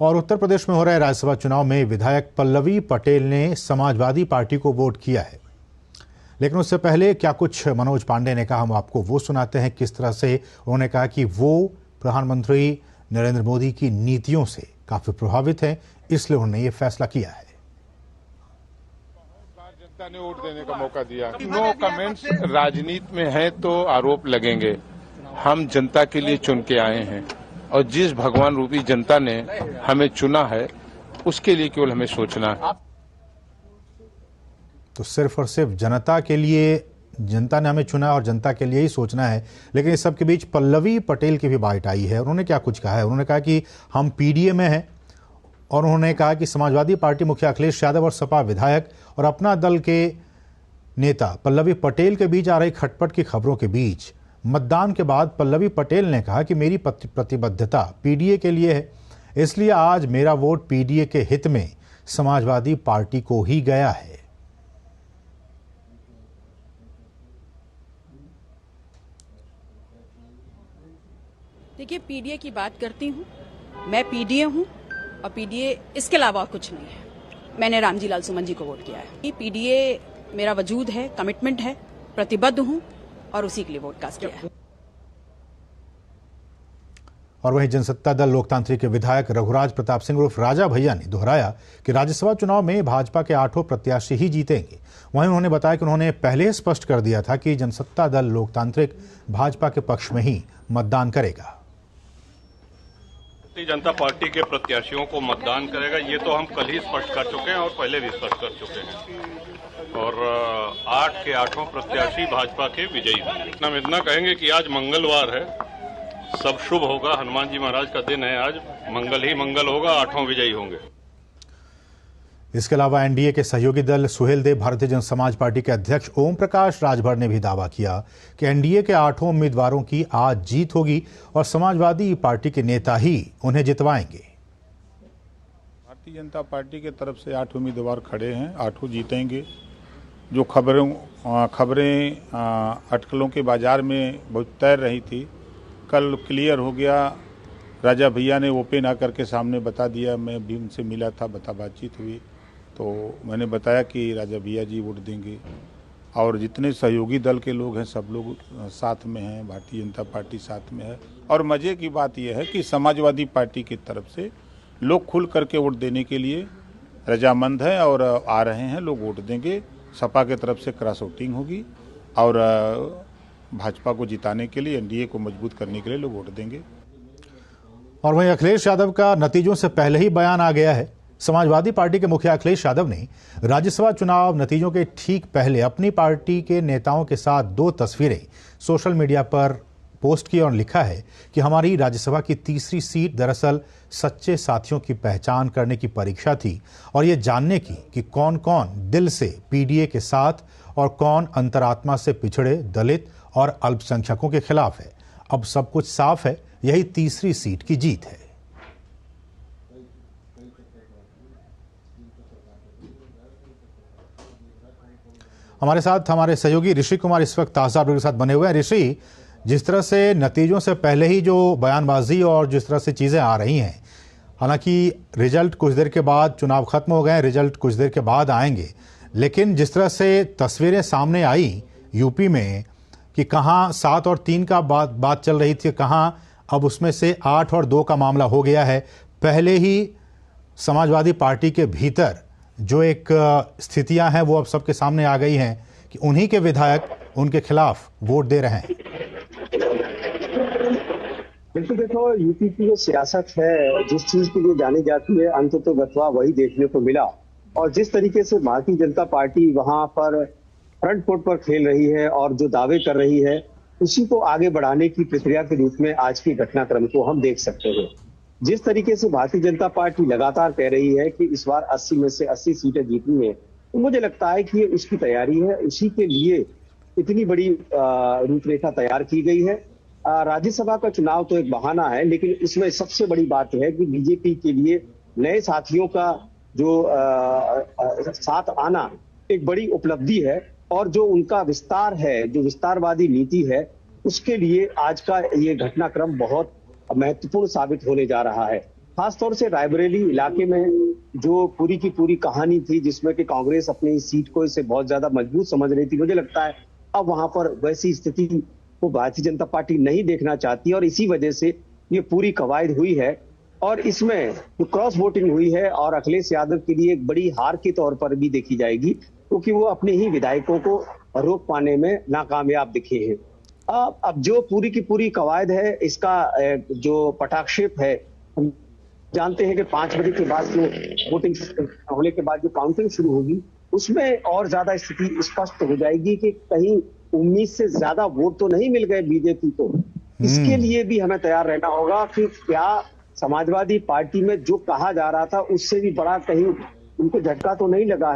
और उत्तर प्रदेश में हो रहे राज्यसभा चुनाव में विधायक पल्लवी पटेल ने समाजवादी पार्टी को वोट किया है। लेकिन उससे पहले क्या कुछ मनोज पांडे ने कहा, हम आपको वो सुनाते हैं। किस तरह से उन्होंने कहा कि वो प्रधानमंत्री नरेंद्र मोदी की नीतियों से काफी प्रभावित हैं, इसलिए उन्होंने ये फैसला किया है। जनता ने वोट देने का मौका दिया। No comments. राजनीति में है तो आरोप लगेंगे। हम जनता के लिए चुन के आए हैं और जिस भगवान रूपी जनता ने हमें चुना है उसके लिए केवल हमें सोचना है। तो सिर्फ और सिर्फ जनता के लिए, जनता ने हमें चुना और जनता के लिए ही सोचना है। लेकिन इस सब के बीच पल्लवी पटेल की भी बाइट आई है। उन्होंने क्या कुछ कहा है। उन्होंने कहा कि हम पीडीए में हैं और उन्होंने कहा कि समाजवादी पार्टी मुखिया अखिलेश यादव और सपा विधायक और अपना दल के नेता पल्लवी पटेल के बीच आ रही खटपट की खबरों के बीच मतदान के बाद पल्लवी पटेल ने कहा कि मेरी प्रतिबद्धता पीडीए के लिए है, इसलिए आज मेरा वोट पीडीए के हित में समाजवादी पार्टी को ही गया है। देखिए, पीडीए की बात करती हूँ, मैं पीडीए हूँ और पीडीए इसके अलावा कुछ नहीं है। मैंने रामजी लाल सुमन जी को वोट किया है। पीडीए मेरा वजूद है, कमिटमेंट है, प्रतिबद्ध हूँ और उसी के लिए वोट कास्ट किया है। और वहीं जनसत्ता दल लोकतांत्रिक के विधायक रघुराज प्रताप सिंह उर्फ राजा भैया ने दोहराया कि राज्यसभा चुनाव में भाजपा के 8 प्रत्याशी ही जीतेंगे। वहीं उन्होंने बताया कि उन्होंने पहले स्पष्ट कर दिया था कि जनसत्ता दल लोकतांत्रिक भाजपा के पक्ष में ही मतदान करेगा। भारतीय जनता पार्टी के प्रत्याशियों को मतदान करेगा, ये तो हम कल ही स्पष्ट कर चुके हैं और पहले भी स्पष्ट कर चुके हैं। और 8 के 8 प्रत्याशी भाजपा के विजयी होंगे। हम इतना कहेंगे कि आज मंगलवार है, सब शुभ होगा। हनुमान जी महाराज का दिन है, आज मंगल ही मंगल होगा, 8 विजयी होंगे। इसके अलावा एनडीए के सहयोगी दल सुहेलदेव भारतीय जनता समाज पार्टी के अध्यक्ष ओम प्रकाश राजभर ने भी दावा किया कि एनडीए के 8 उम्मीदवारों की आज जीत होगी और समाजवादी पार्टी के नेता ही उन्हें जितवाएंगे। भारतीय जनता पार्टी की तरफ से 8 उम्मीदवार खड़े हैं, 8 जीतेंगे। जो खबरें अटकलों के बाजार में बहुत तैर रही थी, कल क्लियर हो गया। राजा भैया ने ओपन आकर के सामने बता दिया, मैं भी उनसे मिला था, बातचीत हुई तो मैंने बताया कि राजा भैया जी वोट देंगे और जितने सहयोगी दल के लोग हैं सब लोग साथ में हैं, भारतीय जनता पार्टी साथ में है। और मजे की बात यह है कि समाजवादी पार्टी की तरफ से लोग खुल करके वोट देने के लिए रजामंद हैं और आ रहे हैं, लोग वोट देंगे। सपा की तरफ से क्रॉस वोटिंग होगी और भाजपा को जिताने के लिए, एनडीए को मजबूत करने के लिए लोग वोट देंगे। और वहीं अखिलेश यादव का नतीजों से पहले ही बयान आ गया है। समाजवादी पार्टी के मुखिया अखिलेश यादव ने राज्यसभा चुनाव नतीजों के ठीक पहले अपनी पार्टी के नेताओं के साथ 2 तस्वीरें सोशल मीडिया पर पोस्ट की और लिखा है कि हमारी राज्यसभा की तीसरी सीट दरअसल सच्चे साथियों की पहचान करने की परीक्षा थी और ये जानने की कि कौन कौन दिल से पीडीए के साथ और कौन अंतरात्मा से पिछड़े, दलित और अल्पसंख्यकों के खिलाफ है। अब सब कुछ साफ है, यही तीसरी सीट की जीत है। हमारे साथ हमारे सहयोगी ऋषि कुमार इस वक्त ताजा अपडेट के साथ बने हुए हैं। ऋषि, जिस तरह से नतीजों से पहले ही जो बयानबाजी और जिस तरह से चीजें आ रही हैं, हालांकि रिजल्ट कुछ देर के बाद, चुनाव खत्म हो गए, रिजल्ट कुछ देर के बाद आएंगे, लेकिन जिस तरह से तस्वीरें सामने आई यूपी में कि कहां 7 और 3 का बात चल रही थी, कहां अब उसमें से 8 और 2 का मामला हो गया है। पहले ही समाजवादी पार्टी के भीतर जो एक स्थितियां हैं वो अब सबके सामने आ गई हैं कि उन्हीं के विधायक उनके खिलाफ वोट दे रहे हैं। बिल्कुल, देखो यूपी की जो सियासत है, जिस चीज के लिए जानी जाती है, अंततोगत्वा वही देखने को मिला। और जिस तरीके से भारतीय जनता पार्टी वहां पर फ्रंट फुट पर खेल रही है और जो दावे कर रही है, उसी को आगे बढ़ाने की प्रक्रिया के रूप में आज की घटनाक्रम को हम देख सकते हैं। जिस तरीके से भारतीय जनता पार्टी लगातार कह रही है कि इस बार 80 में से 80 सीटें जीतनी है, तो मुझे लगता है कि ये उसकी तैयारी है। उसी के लिए इतनी बड़ी रूपरेखा तैयार की गई है। राज्यसभा का चुनाव तो एक बहाना है, लेकिन इसमें सबसे बड़ी बात है कि बीजेपी के लिए नए साथियों का जो साथ आना एक बड़ी उपलब्धि है और जो उनका विस्तार है, जो विस्तारवादी नीति है, उसके लिए आज का ये घटनाक्रम बहुत महत्वपूर्ण साबित होने जा रहा है। खासतौर से रायबरेली इलाके में जो पूरी की पूरी कहानी थी, जिसमें कि कांग्रेस अपनी सीट को इसे बहुत ज्यादा मजबूत समझ रही थी, मुझे लगता है अब वहां पर वैसी स्थिति को भारतीय जनता पार्टी नहीं देखना चाहती और इसी वजह से ये पूरी कवायद हुई है। और इसमें जो क्रॉस वोटिंग हुई है और अखिलेश यादव के लिए एक बड़ी हार के तौर पर भी देखी जाएगी, क्योंकि वो अपने ही विधायकों को रोक पाने में नाकामयाब दिखे हैं। अब जो पूरी की पूरी कवायद है, इसका जो पटाक्षेप है, हम जानते हैं कि 5 बजे के बाद जो वोटिंग होने के बाद जो काउंटिंग शुरू होगी, उसमें और ज्यादा स्थिति स्पष्ट हो जाएगी कि कहीं 19 से ज्यादा वोट तो नहीं मिल गए बीजेपी को। इसके लिए भी हमें तैयार रहना होगा कि क्या समाजवादी पार्टी में जो कहा जा रहा था उससे भी बड़ा कहीं उनको झटका तो नहीं लगा है।